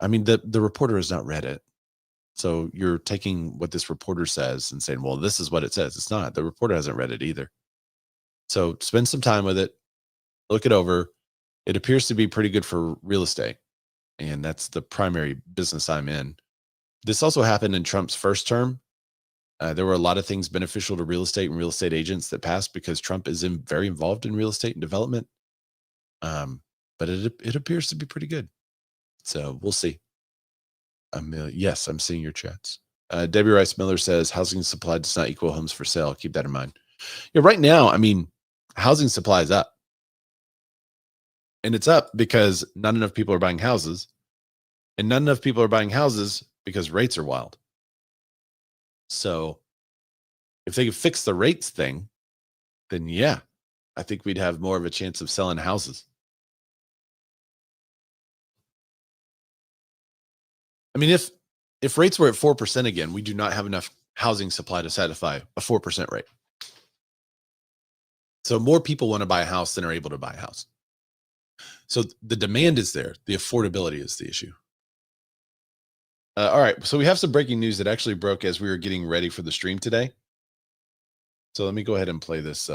I mean, the reporter has not read it. So you're taking what this reporter says and saying, well, this is what it says. It's not. The reporter hasn't read it either. So spend some time with it, look it over. It appears to be pretty good for real estate, and that's the primary business I'm in. This also happened in Trump's first term. There were a lot of things beneficial to real estate and real estate agents that passed because Trump is very involved in real estate and development. But it appears to be pretty good. So we'll see. Yes, I'm seeing your chats. Debbie Rice Miller says housing supply does not equal homes for sale. Keep that in mind. Yeah, right now, I mean, housing supply is up. And it's up because not enough people are buying houses. And not enough people are buying houses because rates are wild. So if they could fix the rates thing, then yeah, I think we'd have more of a chance of selling houses. I mean, if rates were at 4% again, we do not have enough housing supply to satisfy a 4% rate. So more people want to buy a house than are able to buy a house. So the demand is there. The affordability is the issue. All right. So we have some breaking news that actually broke as we were getting ready for the stream today. So let me go ahead and play this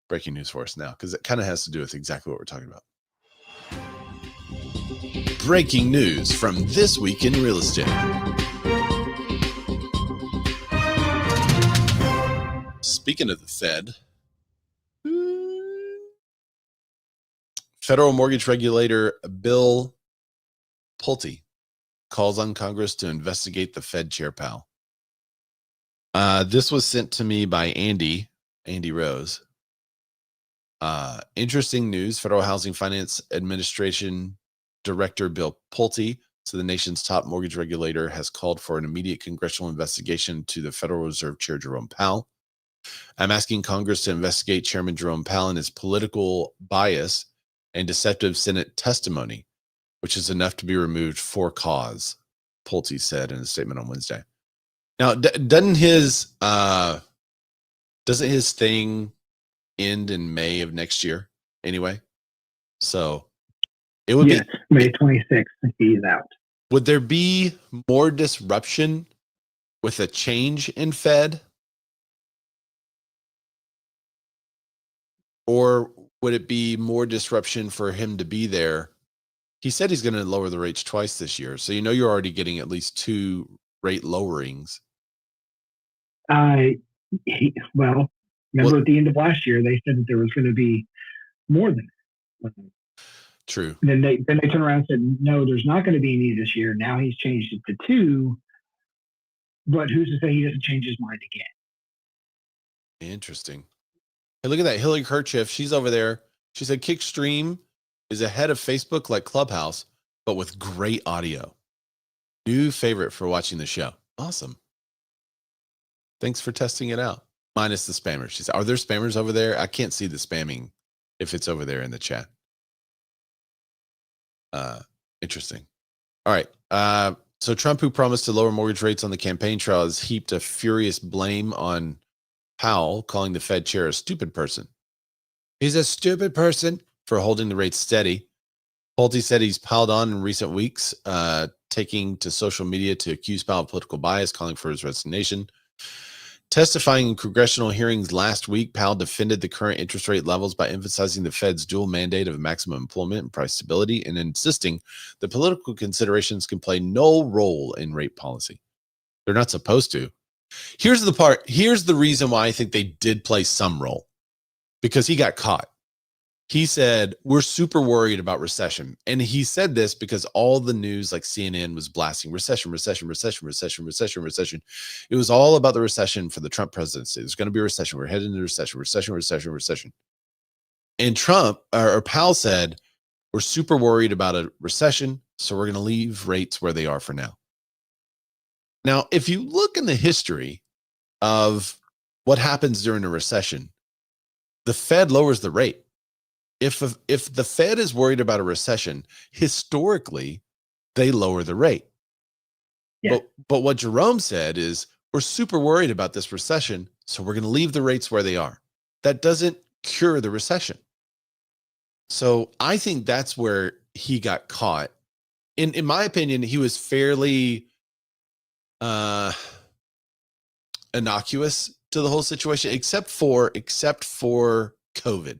breaking news for us now, because it kind of has to do with exactly what we're talking about. Breaking news from This Week in Real Estate. Speaking of the Fed, federal mortgage regulator Bill Pulte calls on Congress to investigate the Fed chair Powell. This was sent to me by Andy Rose. Interesting news. Federal Housing Finance Administration Director Bill Pulte, so the nation's top mortgage regulator, has called for an immediate congressional investigation to the Federal Reserve Chair Jerome Powell. I'm asking Congress to investigate Chairman Jerome Powell and his political bias and deceptive Senate testimony, which is enough to be removed for cause, Pulte said in a statement on Wednesday. Now, doesn't his thing end in May of next year anyway? So it would be May 26th. He's out. Would there be more disruption with a change in Fed? Or would it be more disruption for him to be there? He said he's going to lower the rates twice this year. So, you're already getting at least 2 rate lowerings. Remember at the end of last year, they said that there was going to be more than that. True. And then they turned around and said, no, there's not going to be any this year. Now he's changed it to 2. But who's to say he doesn't change his mind again? Interesting. Hey, look at that. Hillary Kerchief. She's over there. She said Kickstream is ahead of Facebook like Clubhouse, but with great audio. New favorite for watching the show. Awesome. Thanks for testing it out. Minus the spammers. She said, are there spammers over there? I can't see the spamming if it's over there in the chat. Interesting. All right. So Trump, who promised to lower mortgage rates on the campaign trail, has heaped a furious blame on Powell, calling the Fed chair a stupid person. He's a stupid person for holding the rates steady. Pulte said he's piled on in recent weeks, taking to social media to accuse Powell of political bias, calling for his resignation. Testifying in congressional hearings last week, Powell defended the current interest rate levels by emphasizing the Fed's dual mandate of maximum employment and price stability, and insisting that political considerations can play no role in rate policy. They're not supposed to. Here's the reason why I think they did play some role, because he got caught. He said, we're super worried about recession. And he said this because all the news, like CNN, was blasting recession. It was all about the recession for the Trump presidency. There's going to be a recession. We're heading into recession. And Trump or Powell said, we're super worried about a recession, so we're going to leave rates where they are for now. Now, if you look in the history of what happens during a recession, the Fed lowers the rate. If the Fed is worried about a recession, historically, they lower the rate. Yeah. But what Jerome said is, we're super worried about this recession, so we're going to leave the rates where they are. That doesn't cure the recession. So I think that's where he got caught. In my opinion, he was fairly innocuous to the whole situation, except for COVID,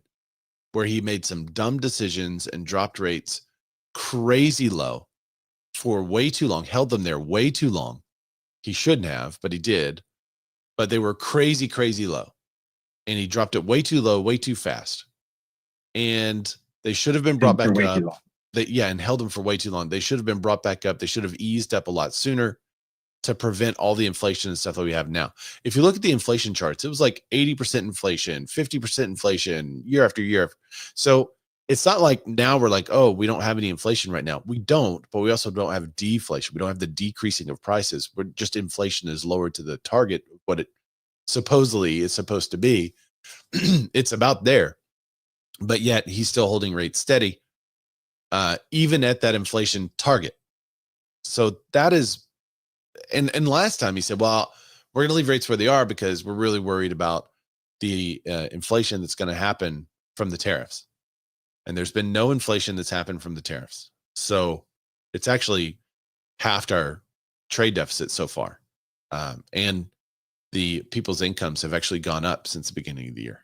where he made some dumb decisions and dropped rates crazy low for way too long, held them there way too long. He shouldn't have, but he did. But they were crazy, crazy low. And he dropped it way too low, way too fast. And they should have been brought back up. And held them for way too long. They should have been brought back up. They should have eased up a lot sooner to prevent all the inflation and stuff that we have now. If you look at the inflation charts, it was like 80% inflation, 50% inflation year after year. So it's not like now we're like, oh, we don't have any inflation right now. We don't, but we also don't have deflation. We don't have the decreasing of prices. We're just, inflation is lowered to the target, what it supposedly is supposed to be. It's about there, but yet he's still holding rates steady, even at that inflation target. So that is, and last time he said, well, we're going to leave rates where they are because we're really worried about the inflation that's going to happen from the tariffs. And there's been no inflation that's happened from the tariffs. So it's actually halved our trade deficit so far. And the people's incomes have actually gone up since the beginning of the year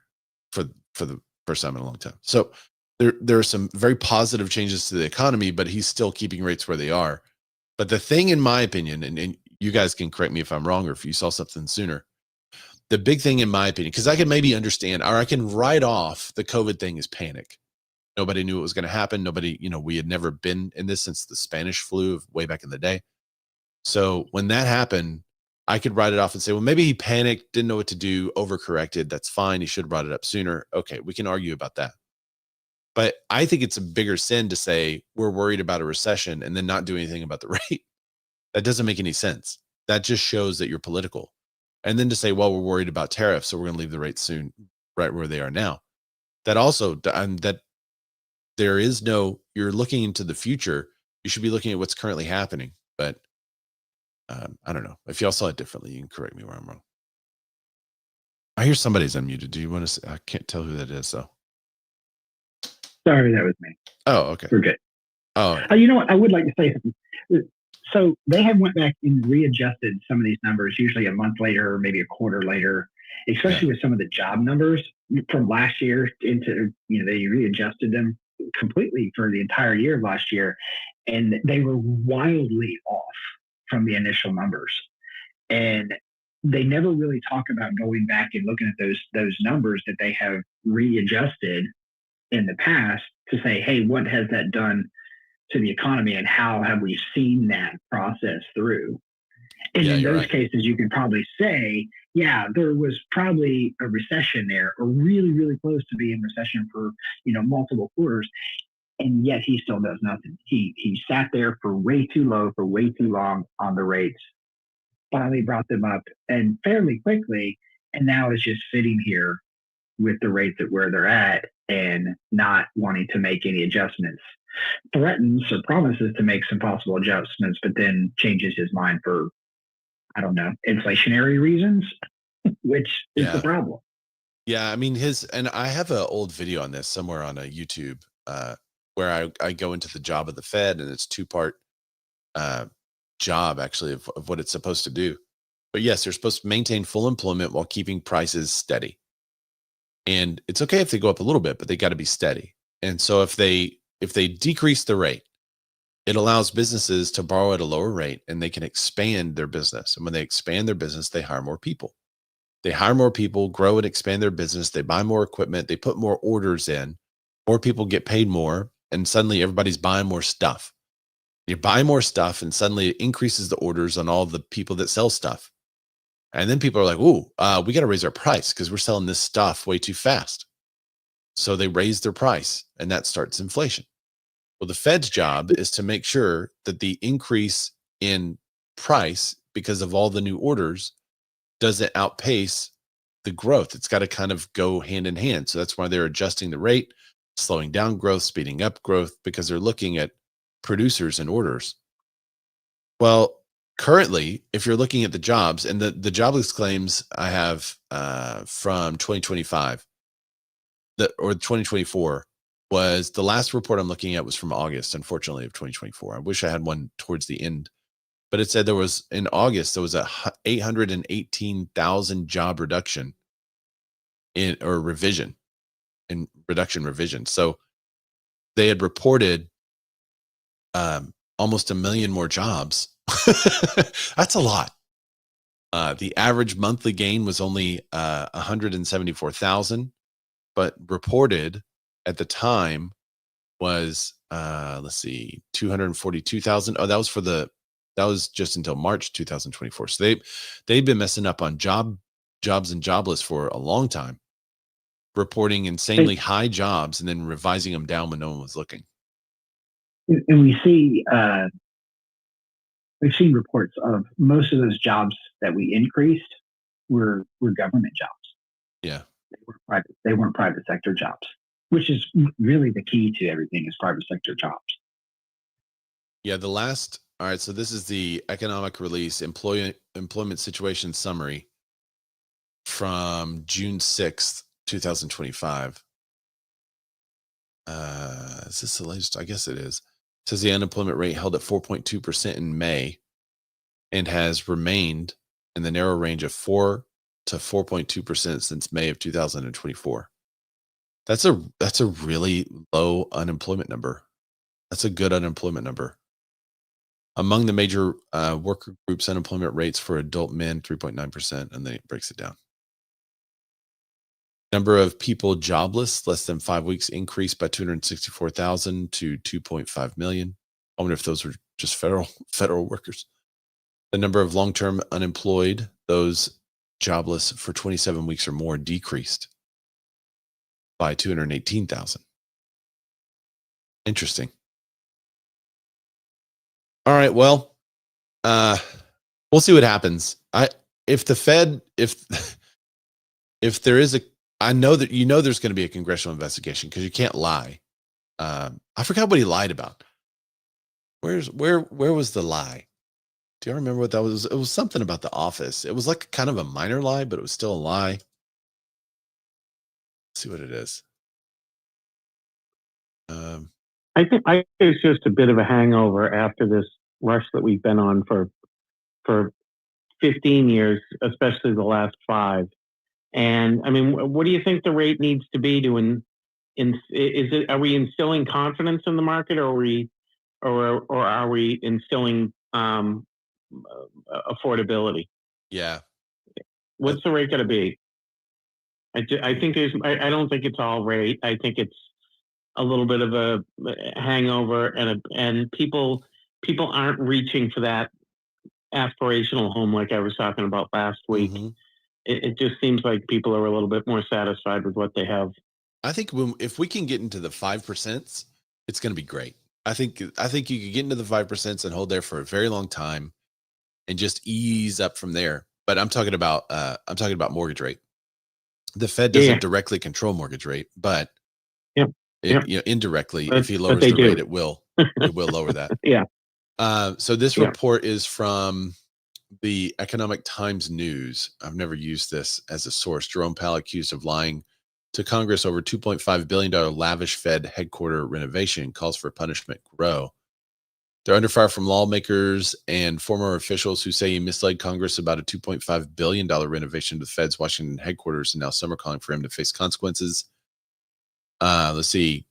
for the first time in a long time. So there are some very positive changes to the economy, but he's still keeping rates where they are. But the thing, in my opinion, and you guys can correct me if I'm wrong or if you saw something sooner, the big thing in my opinion, because I can maybe understand, or I can write off the COVID thing as panic. Nobody knew it was going to happen. Nobody, we had never been in this since the Spanish flu of way back in the day. So when that happened, I could write it off and say, well, maybe he panicked, didn't know what to do, overcorrected. That's fine. He should have brought it up sooner. Okay, we can argue about that. But I think it's a bigger sin to say we're worried about a recession and then not do anything about the rate. That doesn't make any sense. That just shows that you're political. And then to say, well, we're worried about tariffs, so we're going to leave the rates soon right where they are now. That also, that there is no, you're looking into the future. You should be looking at what's currently happening. But I don't know. If y'all saw it differently, you can correct me where I'm wrong. I hear somebody's unmuted. Do you want to say, I can't tell who that is, though. Sorry, that was me. Oh, okay. We're good. Oh, You know what? I would like to say something. So they have went back and readjusted some of these numbers, usually a month later or maybe a quarter later, especially with some of the job numbers from last year into, they readjusted them completely for the entire year of last year. And they were wildly off from the initial numbers. And they never really talk about going back and looking at those numbers that they have readjusted in the past to say, hey, what has that done to the economy and how have we seen that process through? And in those cases, you can probably say, yeah, there was probably a recession there, or really, really close to being recession for, multiple quarters. And yet he still does nothing. He sat there for way too low, for way too long on the rates, finally brought them up and fairly quickly. And now is just sitting here with the rates at where they're at and not wanting to make any adjustments. Threatens or promises to make some possible adjustments, but then changes his mind for, I don't know, inflationary reasons, which is the problem. Yeah, I mean, and I have an old video on this somewhere on a YouTube where I go into the job of the Fed, and it's 2-part job actually of what it's supposed to do. But yes, they're supposed to maintain full employment while keeping prices steady. And it's okay if they go up a little bit, but they got to be steady. And so if they decrease the rate, it allows businesses to borrow at a lower rate and they can expand their business. And when they expand their business, they hire more people. They hire more people, grow and expand their business. They buy more equipment. They put more orders in. More people get paid more. And suddenly everybody's buying more stuff. You buy more stuff and suddenly it increases the orders on all the people that sell stuff. And then people are like, ooh, we got to raise our price because we're selling this stuff way too fast. So they raise their price and that starts inflation. Well, the Fed's job is to make sure that the increase in price because of all the new orders doesn't outpace the growth. It's got to kind of go hand in hand. So that's why they're adjusting the rate, slowing down growth, speeding up growth, because they're looking at producers and orders. Well, currently, if you're looking at the jobs and the jobless claims I have from 2025 or 2024 was the last report I'm looking at was from August, unfortunately, of 2024. I wish I had one towards the end, but it said in August, there was a 818,000 job reduction revision. So they had reported almost 1 million more jobs. That's a lot. The average monthly gain was only 174,000, but reported at the time was 242,000. Oh, that was just until March 2024. So they've been messing up on jobs and jobless for a long time, reporting insanely high jobs and then revising them down when no one was looking. And we've seen reports of most of those jobs that we increased were government jobs. Yeah. They weren't private sector jobs, which is really the key to everything is private sector jobs. Yeah. All right. So this is the economic release employment situation summary from June 6th, 2025. Is this the latest? I guess it is. It says the unemployment rate held at 4.2% in May and has remained in the narrow range of 4 to 4.2% since May of 2024. That's a really low unemployment number. That's a good unemployment number. Among the major worker groups, unemployment rates for adult men, 3.9%, and then it breaks it down. Number of people jobless less than 5 weeks increased by 264,000 to 2.5 million. I wonder if those were just federal workers. The number of long-term unemployed, those jobless for 27 weeks or more, decreased by 218,000. Interesting. All right. Well, we'll see what happens. If the Fed, if there is I know that there's going to be a congressional investigation because you can't lie. I forgot what he lied about. Where was the lie? Do you remember what that was? It was something about the office. It was like kind of a minor lie, but it was still a lie. Let's see what it is. I think it's just a bit of a hangover after this rush that we've been on for 15 years, especially the last 5. And I mean, what do you think the rate needs to be to are we instilling confidence in the market, or are we instilling affordability? Yeah. What's the rate going to be? I think I don't think it's all rate. I think it's a little bit of a hangover, and people aren't reaching for that aspirational home like I was talking about last week. Mm-hmm. It just seems like people are a little bit more satisfied with what they have. I think if we can get into the 5%, it's going to be great. I think you could get into the 5% and hold there for a very long time, and just ease up from there. But I'm talking about mortgage rate. The Fed doesn't directly control mortgage rate, but indirectly, if he lowers the rate, it will lower that. Yeah. So this report is from the Economic Times News. I've never used this as a source. Jerome Powell accused of lying to Congress over $2.5 billion lavish Fed headquarter renovation, calls for punishment grow. They're under fire from lawmakers and former officials who say he misled Congress about a $2.5 billion renovation to the Fed's Washington headquarters, and now some are calling for him to face consequences. Let's see.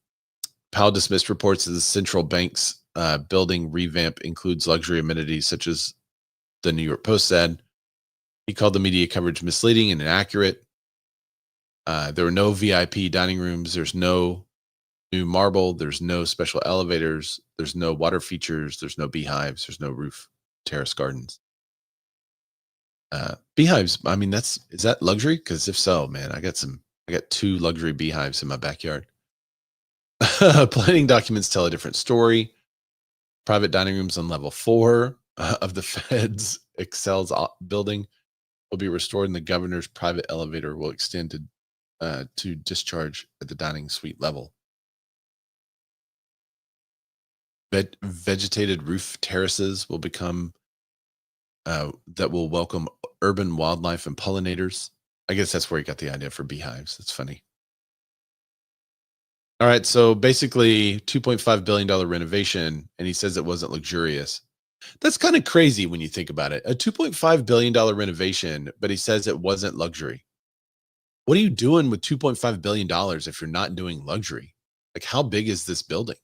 Powell dismissed reports that the central bank's building revamp includes luxury amenities, such as the New York Post said. He called the media coverage misleading and inaccurate. There were no VIP dining rooms. There's no new marble. There's no special elevators. There's no water features. There's no beehives. There's no roof terrace gardens. Beehives, I mean, is that luxury? Because if so, man, I got 2 luxury beehives in my backyard. Planning documents tell a different story. Private dining rooms on level 4 of the Fed's Excel's building will be restored, and the governor's private elevator will extend to discharge at the dining suite level. Vegetated roof terraces will become that will welcome urban wildlife and pollinators. I guess that's where he got the idea for beehives. That's funny. All right, so basically $2.5 billion renovation, and he says it wasn't luxurious. That's kind of crazy when you think about it. A $2.5 billion renovation, but he says it wasn't luxury. What are you doing with $2.5 billion if you're not doing luxury? Like, how big is this building?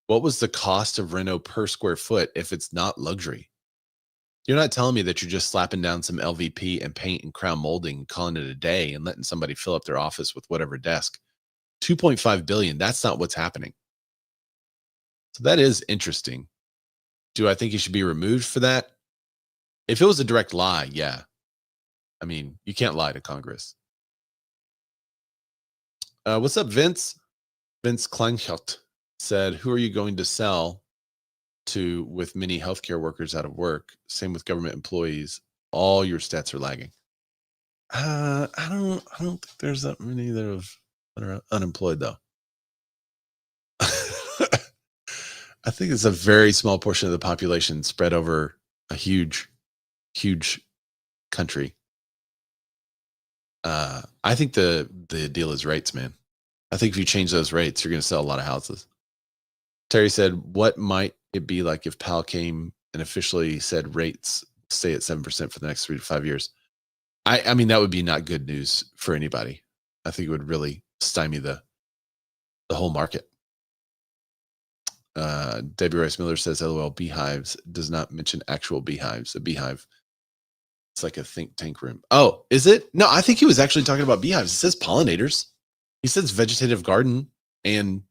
What was the cost of reno per square foot if it's not luxury? You're not telling me that you're just slapping down some LVP and paint and crown molding, calling it a day, and letting somebody fill up their office with whatever desk. 2.5 billion. That's not what's happening. So that is interesting. Do I think he should be removed for that? If it was a direct lie, yeah. I mean, you can't lie to Congress. What's up, Vince? Vince Kleinschelt said, who are you going to sell to with many healthcare workers out of work? Same with government employees. All your stats are lagging. I don't think there's that many that are unemployed, though. I think it's a very small portion of the population spread over a huge country. I think the deal is rates, man. I think if you change those rates, you're going to sell a lot of houses. Terry said, what might it be like if Powell came and officially said rates stay at 7% for the next 3 to 5 years? I mean, that would be not good news for anybody. I think it would really stymie the whole market. Debbie Rice Miller says, LOL, beehives, does not mention actual beehives. A beehive, it's like a think tank room. Oh, is it? No, I think he was actually talking about beehives. It says pollinators. He says vegetative garden, and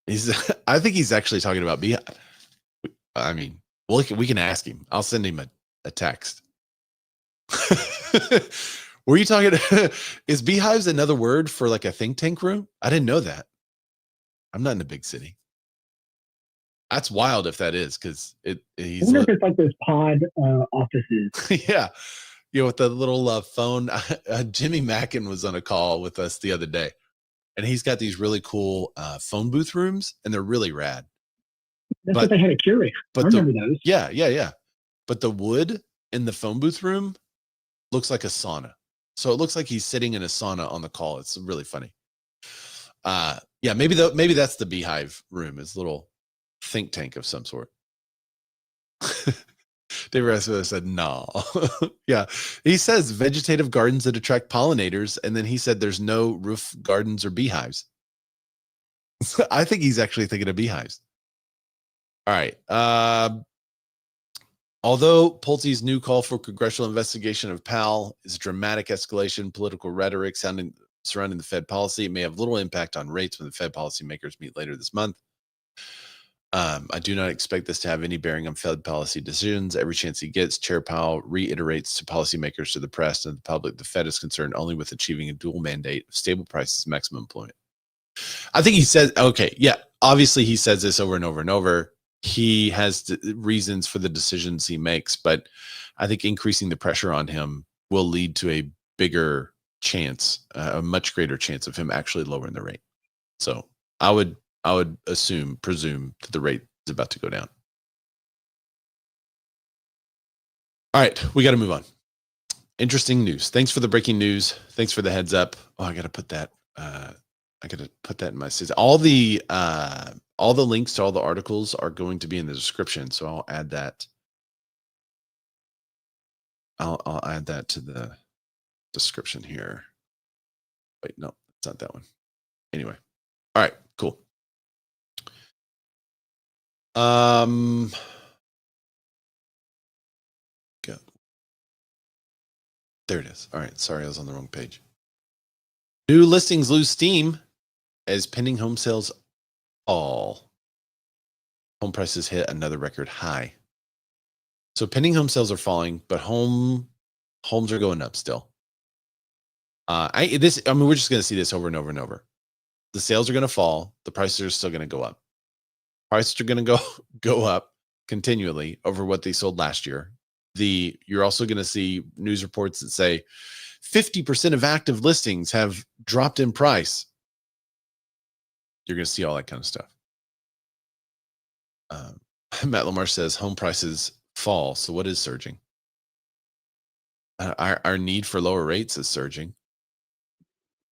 I think he's actually talking about beehive. I mean, we can ask him. I'll send him a text. Were you talking? Is beehives another word for like a think tank room? I didn't know that. I'm not in a big city. That's wild if that is, because I he's wonder if it's like those pod offices. yeah, with the little phone. Jimmy Mackin was on a call with us the other day, and he's got these really cool phone booth rooms, and they're really rad. That's what they had at Curator. I remember those. Yeah. But the wood in the phone booth room looks like a sauna. So it looks like he's sitting in a sauna on the call. It's really funny. Yeah, maybe that's the Beehive room, is a little think tank of some sort. Dave Rasmussen said, no. Yeah. He says vegetative gardens that attract pollinators. And then he said there's no roof gardens or beehives. I think he's actually thinking of beehives. All right. Although Pulte's new call for congressional investigation of Powell is a dramatic escalation, political rhetoric surrounding the Fed policy, it may have little impact on rates when the Fed policymakers meet later this month. I do not expect this to have any bearing on Fed policy decisions. Every chance he gets, Chair Powell reiterates to policymakers, to the press, and the public, the Fed is concerned only with achieving a dual mandate of stable prices, maximum employment. I think he said, okay, yeah, obviously he says this over and over and over. He has reasons for the decisions he makes, but I think increasing the pressure on him will lead to a bigger chance, a much greater chance of him actually lowering the rate. So I would presume that the rate is about to go down. All right, we got to move on. Interesting news. Thanks for the breaking news. Thanks for the heads up. Oh, I got to put that. I got to put that in my system. All the links to all the articles are going to be in the description, so I'll add that. I'll add that to the description here. Wait, no, it's not that one. Anyway, all right, cool. Go. There it is. All right, sorry, I was on the wrong page. New listings lose steam as pending home sales fall. Home prices hit another record high. So pending home sales are falling, but homes are going up still. We're just going to see this over and over and over. The sales are going to fall. The prices are still going to go up. Prices are going to go up continually over what they sold last year. You're also going to see news reports that say 50% of active listings have dropped in price. You're going to see all that kind of stuff. Matt Lamar says home prices fall. So what is surging? Our need for lower rates is surging.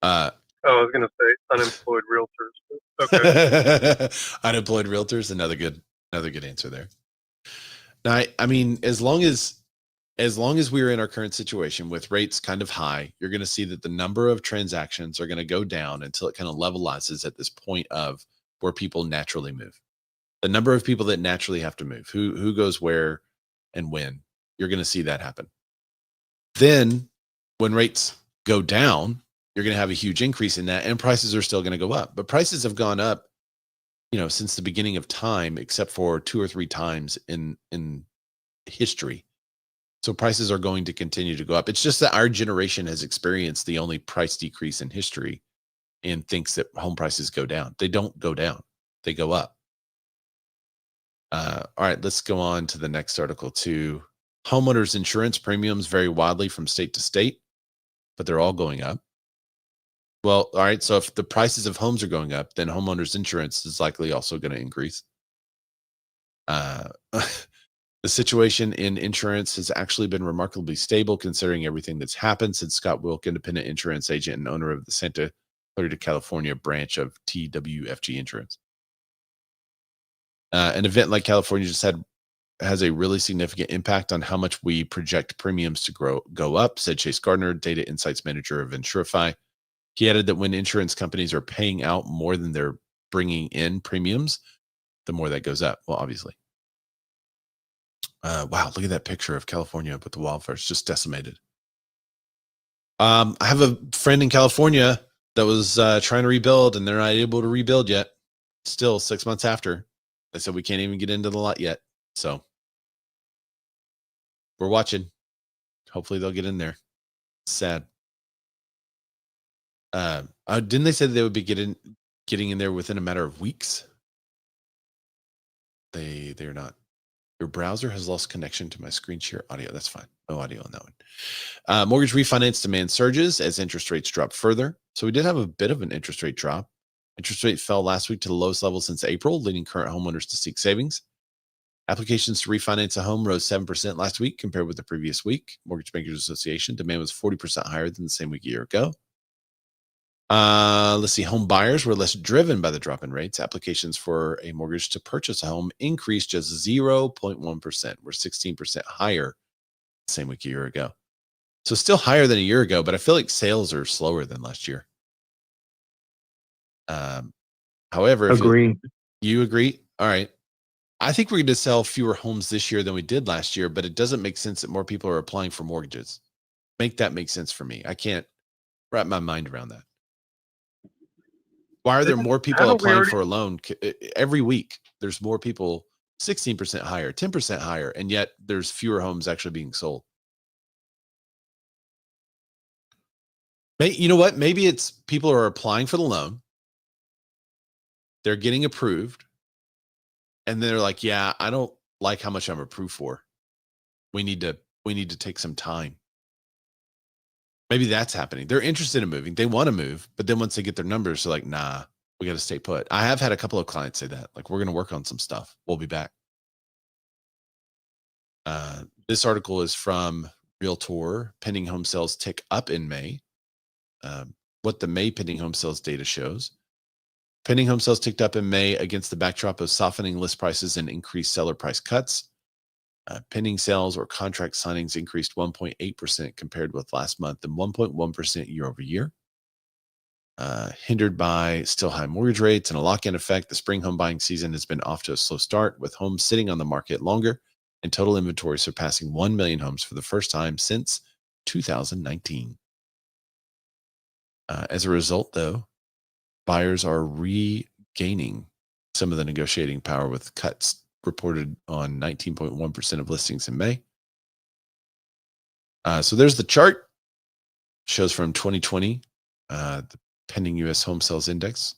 I was going to say unemployed realtors. Okay. Unemployed realtors, another good answer there. Now, I mean, as long as we're in our current situation with rates kind of high, you're going to see that the number of transactions are going to go down until it kind of levelizes at this point of where people naturally move. The number of people that naturally have to move, who goes where and when, you're going to see that happen. Then when rates go down, you're going to have a huge increase in that, and prices are still going to go up. But prices have gone up, since the beginning of time, except for 2 or 3 times in history. So prices are going to continue to go up. It's just that our generation has experienced the only price decrease in history and thinks that home prices go down. They don't go down. They go up. All right, let's go on to the next article too. Homeowners insurance premiums vary wildly from state to state, but they're all going up. Well, all right, so if the prices of homes are going up, then homeowners insurance is likely also going to increase. The situation in insurance has actually been remarkably stable considering everything that's happened since Scott Wilk, independent insurance agent and owner of the Santa Clarita, California branch of TWFG Insurance. An event like California just has a really significant impact on how much we project premiums to go up, said Chase Gardner, data insights manager of Insurify. He added that when insurance companies are paying out more than they're bringing in premiums, the more that goes up. Well, obviously. Wow, look at that picture of California with the wildfires just decimated. I have a friend in California that was trying to rebuild, and they're not able to rebuild yet. Still 6 months after. They said we can't even get into the lot yet. So we're watching. Hopefully they'll get in there. Sad. Didn't they say that they would be getting in there within a matter of weeks. They're not. Your browser has lost connection to my screen share audio. That's fine. No audio on that one. Mortgage refinance demand surges as interest rates drop further. So we did have a bit of an interest rate drop. Interest rate fell last week to the lowest level since April, leading current homeowners to seek savings. Applications to refinance a home rose 7% last week compared with the previous week. Mortgage Bankers Association demand was 40% higher than the same week a year ago. Let's see. Home buyers were less driven by the drop in rates. Applications for a mortgage to purchase a home increased just 0.1%. We're 16% higher the same week a year ago. So still higher than a year ago, but I feel like sales are slower than last year. However, if you agree, all right. I think we're going to sell fewer homes this year than we did last year, but it doesn't make sense that more people are applying for mortgages. Make that make sense for me. I can't wrap my mind around that. Why are there more people applying for a loan every week? There's more people, 16% higher, 10% higher, and yet there's fewer homes actually being sold. You know what? Maybe it's people are applying for the loan. They're getting approved. And they're like, yeah, I don't like how much I'm approved for. We need to take some time. Maybe that's happening. They're interested in moving. They want to move, but then once they get their numbers, they're like, nah, we got to stay put. I have had a couple of clients say that, like, we're going to work on some stuff. We'll be back. This article is from Realtor. Pending home sales tick up in May. What the May pending home sales data shows. Pending home sales ticked up in May against the backdrop of softening list prices and increased seller price cuts. Pending sales or contract signings increased 1.8% compared with last month and 1.1% year over year. Hindered by still high mortgage rates and a lock-in effect, the spring home buying season has been off to a slow start, with homes sitting on the market longer and total inventory surpassing 1 million homes for the first time since 2019. As a result, though, buyers are regaining some of the negotiating power with cuts reported on 19.1% of listings in May. So there's the chart. Shows from 2020, the pending U.S. home sales index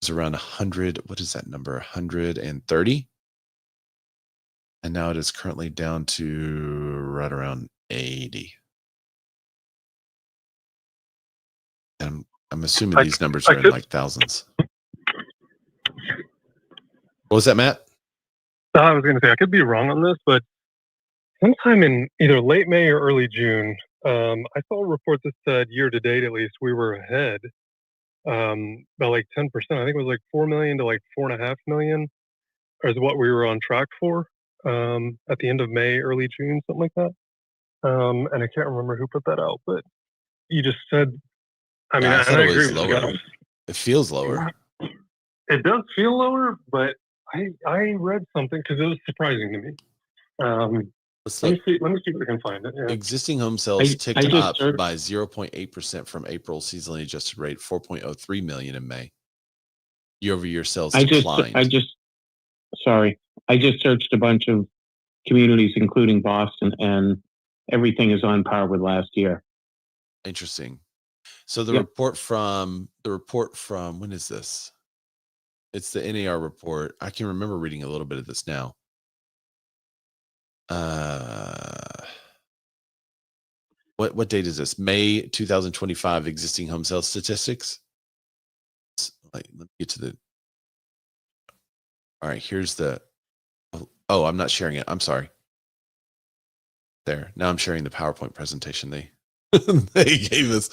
is around 100. What is that number? 130. And now it is currently down to right around 80. And I'm assuming these numbers are in like thousands. What was that, Matt? I was going to say, I could be wrong on this, but sometime in either late May or early June, I saw a report that said year to date, at least, we were ahead by like 10%. I think it was like 4 million to like 4.5 million is what we were on track for at the end of May, early June, something like that. And I can't remember who put that out, but you just said, I mean, I thought it was lower. Lower. It feels lower. It does feel lower, but I read something because it was surprising to me. Let me see if I can find it. Yeah. Existing home sales ticked up by 0.8% from April seasonally adjusted rate, 4.03 million in May. Year-over-year sales declined. I just searched a bunch of communities, including Boston, and everything is on par with last year. Interesting. So the report from when is this? It's the NAR report. I can remember reading a little bit of this now. What date is this? May 2025 existing home sales statistics. Let me get to the. All right, here's the. Oh, I'm not sharing it. I'm sorry. There. Now I'm sharing the PowerPoint presentation they gave us.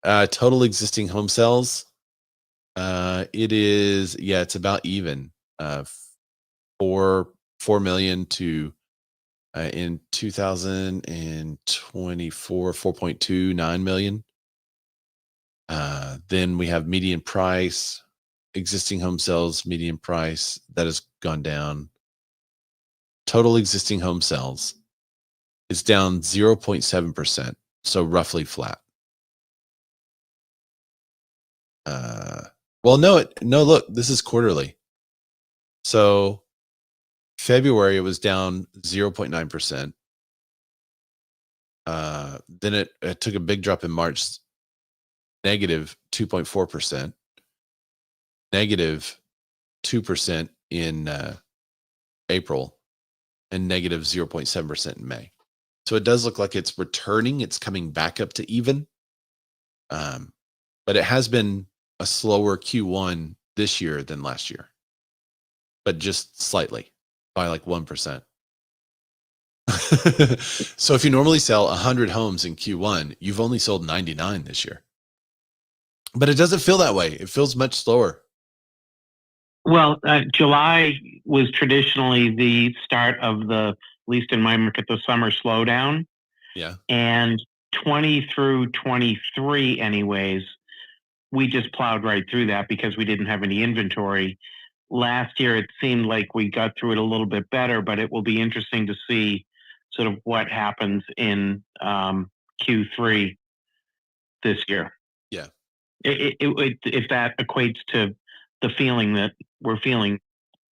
Total existing home sales. It is, it's about even. 4 million to in 2024, 4.29 million. Then we have median price, existing home sales, median price that has gone down. Total existing home sales is down 0.7%, so roughly flat. Look, this is quarterly. So February, it was down 0.9%. Then it took a big drop in March, negative 2.4%. negative 2% in April and negative 0.7% in May. So it does look like it's returning. It's coming back up to even. But it has been a slower Q1 this year than last year, but just slightly by like 1%. So if you normally sell 100 homes in Q1, you've only sold 99 this year. But it doesn't feel that way. It feels much slower. Well, July was traditionally the start of the, at least in my market, the summer slowdown. Yeah. And 20 through 23 anyways, we just plowed right through that because we didn't have any inventory. Last year, it seemed like we got through it a little bit better, but it will be interesting to see sort of what happens in Q3 this year. Yeah. If that equates to the feeling that we're feeling,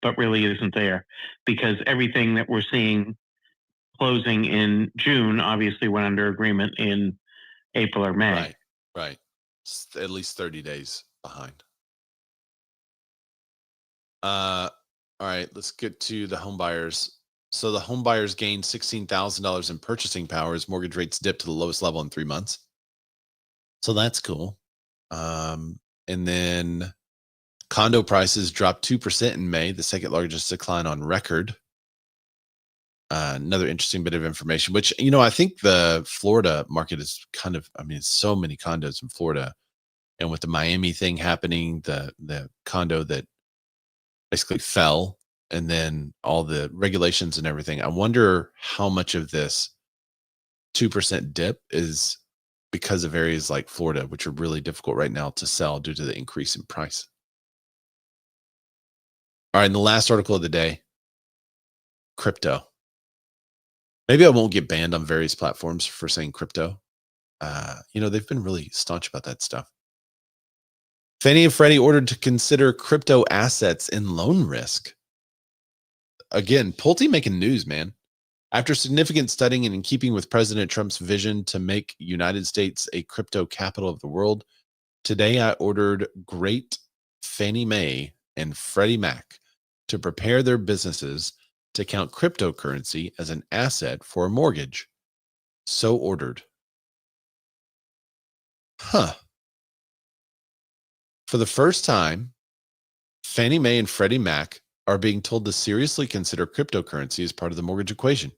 but really isn't there, because everything that we're seeing closing in June obviously went under agreement in April or May. Right. At least 30 days behind. All right, let's get to the home buyers. So the home buyers gained $16,000 in purchasing power as mortgage rates dipped to the lowest level in 3 months. So that's cool. And then condo prices dropped 2% in May, the second largest decline on record. Another interesting bit of information, which, I think the Florida market is kind of, it's so many condos in Florida. And with the Miami thing happening, the condo that basically fell, and then all the regulations and everything, I wonder how much of this 2% dip is because of areas like Florida, which are really difficult right now to sell due to the increase in price. All right, and the last article of the day, crypto. Maybe I won't get banned on various platforms for saying crypto. They've been really staunch about that stuff. Fannie and Freddie ordered to consider crypto assets in loan risk. Again, Pulte making news, man. After significant studying and in keeping with President Trump's vision to make United States a crypto capital of the world, today I ordered great Fannie Mae and Freddie Mac to prepare their businesses to count cryptocurrency as an asset for a mortgage. So ordered. For the first time, Fannie Mae and Freddie Mac are being told to seriously consider cryptocurrency as part of the mortgage equation.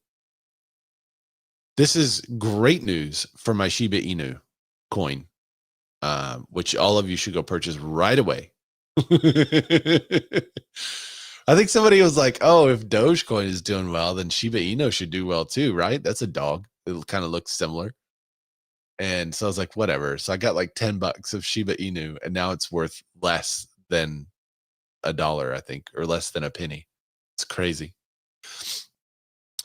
This is great news for my Shiba Inu coin, which all of you should go purchase right away. I think somebody was like, oh, if Dogecoin is doing well, then Shiba Inu should do well too, right? That's a dog. It kind of looks similar. And so I was like, whatever. So I got like $10 of Shiba Inu, and now it's worth less than $1, I think, or less than a penny. It's crazy.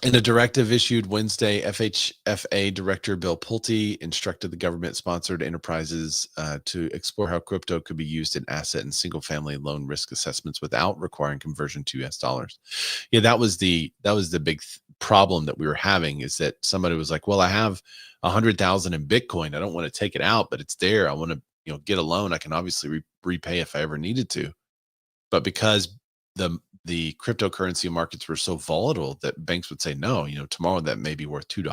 In a directive issued Wednesday, FHFA Director Bill Pulte instructed the government-sponsored enterprises to explore how crypto could be used in asset and single-family loan risk assessments without requiring conversion to US dollars. Yeah, that was the big problem that we were having, is that somebody was like, well, I have 100,000 in Bitcoin. I don't want to take it out, but it's there. I want to, get a loan. I can obviously repay if I ever needed to. But because the cryptocurrency markets were so volatile that banks would say, no, tomorrow that may be worth $2.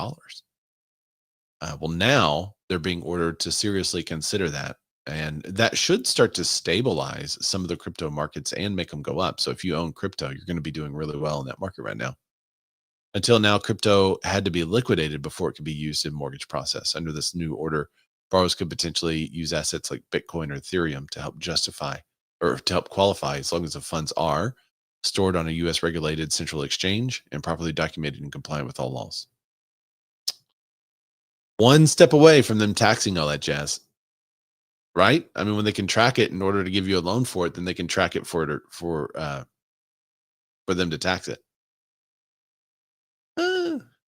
Well, now they're being ordered to seriously consider that. And that should start to stabilize some of the crypto markets and make them go up. So if you own crypto, you're going to be doing really well in that market right now. Until now, crypto had to be liquidated before it could be used in mortgage process. Under this new order, borrowers could potentially use assets like Bitcoin or Ethereum to help justify or to help qualify, as long as the funds are stored on a U.S. regulated central exchange and properly documented and compliant with all laws. One step away from them taxing all that jazz, right? I mean, when they can track it in order to give you a loan for it, then they can track it for them to tax it.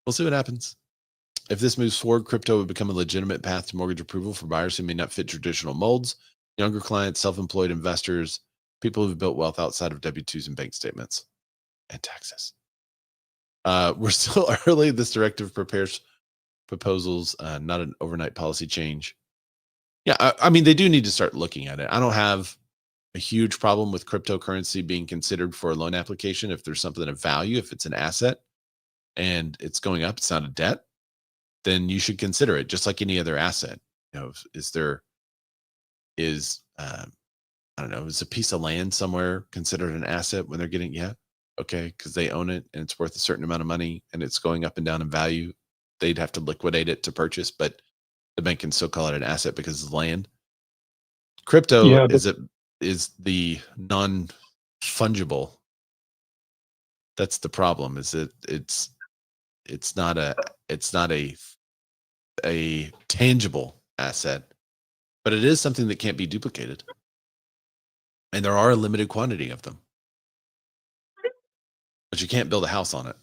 We'll see what happens. If this moves forward, crypto would become a legitimate path to mortgage approval for buyers who may not fit traditional molds, younger clients, self-employed investors, people who've built wealth outside of W-2s and bank statements, and taxes. We're still early. This directive prepares proposals, not an overnight policy change. Yeah, I mean, they do need to start looking at it. I don't have a huge problem with cryptocurrency being considered for a loan application. If there's something of value, if it's an asset and it's going up, it's not a debt, then you should consider it just like any other asset. You know, I don't know, is a piece of land somewhere considered an asset when they're getting, yeah, okay, because they own it and it's worth a certain amount of money and it's going up and down in value. They'd have to liquidate it to purchase, but the bank can still call it an asset because it's land. Crypto is the non-fungible. That's the problem. Is it's not a tangible asset, but it is something that can't be duplicated, and there are a limited quantity of them. But you can't build a house on it.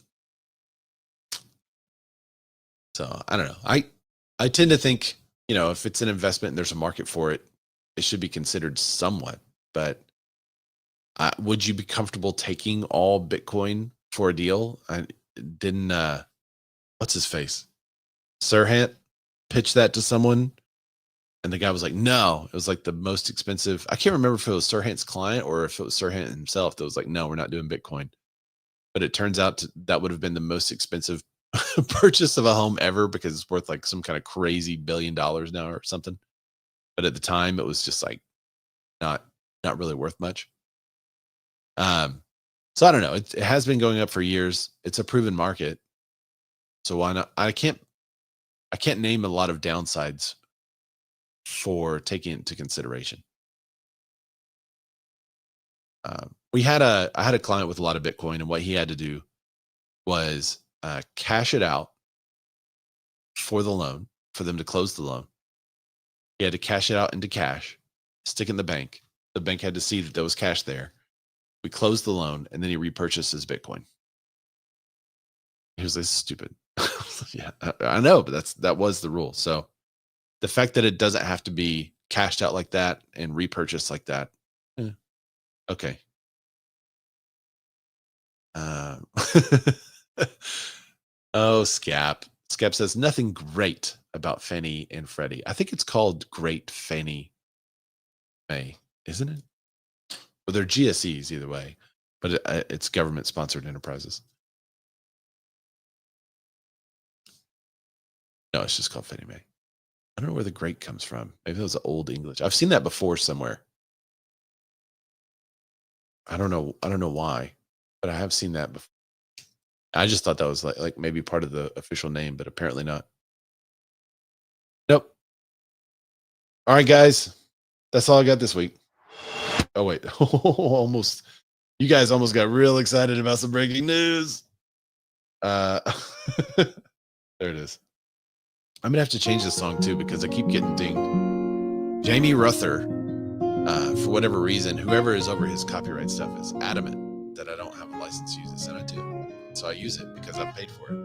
So I don't know. I tend to think, you know, if it's an investment and there's a market for it, it should be considered somewhat. But would you be comfortable taking all Bitcoin for a deal? I didn't. What's his face? Sirhan pitched that to someone, and the guy was like, "No." It was like the most expensive. I can't remember if it was Sirhan's client or if it was Sirhan himself that was like, "No, we're not doing Bitcoin." But it turns out that would have been the most expensive purchase of a home ever because it's worth like some kind of crazy $1 billion now or something. But at the time, it was just like not really worth much. So I don't know. It has been going up for years. It's a proven market. So why not? I can't name a lot of downsides for taking it into consideration. I had a client with a lot of Bitcoin, and what he had to do was cash it out for the loan, for them to close the loan. He had to cash it out into cash, stick it in the bank. The bank had to see that there was cash there. We closed the loan, and then he repurchased his Bitcoin. He was like, stupid. Yeah, I know, but that was the rule. So the fact that it doesn't have to be cashed out like that and repurchased like that, okay. Oh, Scap says nothing great about Fannie and Freddie. I think it's called Great Fannie Mae, isn't it? Well, they're GSEs either way, but it's government-sponsored enterprises. No, it's just called Fannie Mae. I don't know where the great comes from. Maybe that was old English. I've seen that before somewhere. I don't know why, but I have seen that before. I just thought that was like maybe part of the official name, but apparently not. Nope. All right, guys. That's all I got this week. Oh, wait. You guys almost got real excited about some breaking news. There it is. I'm going to have to change this song too because I keep getting dinged. Jamie Ruther, for whatever reason, whoever is over his copyright stuff is adamant that I don't have a license to use this, and I do. So I use it because I paid for it.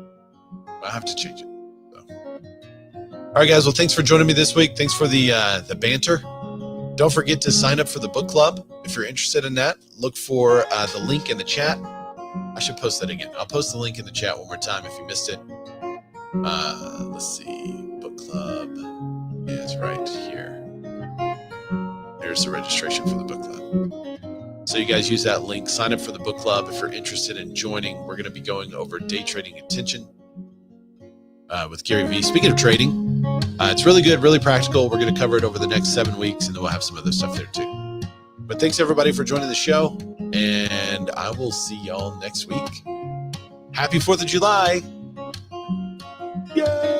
I have to change it. So. All right, guys. Well, thanks for joining me this week. Thanks for the banter. Don't forget to sign up for the book club if you're interested in that. Look for the link in the chat. I should post that again. I'll post the link in the chat one more time if you missed it. Let's see. Book club. Yeah, it's right here. There's the registration for the book club. So you guys use that link. Sign up for the book club if you're interested in joining. We're going to be going over day trading intention with Gary Vee. Speaking of trading, it's really good, really practical. We're going to cover it over the next 7 weeks, and then we'll have some other stuff there too. But thanks everybody for joining the show, and I will see y'all next week. Happy 4th of July. Yay!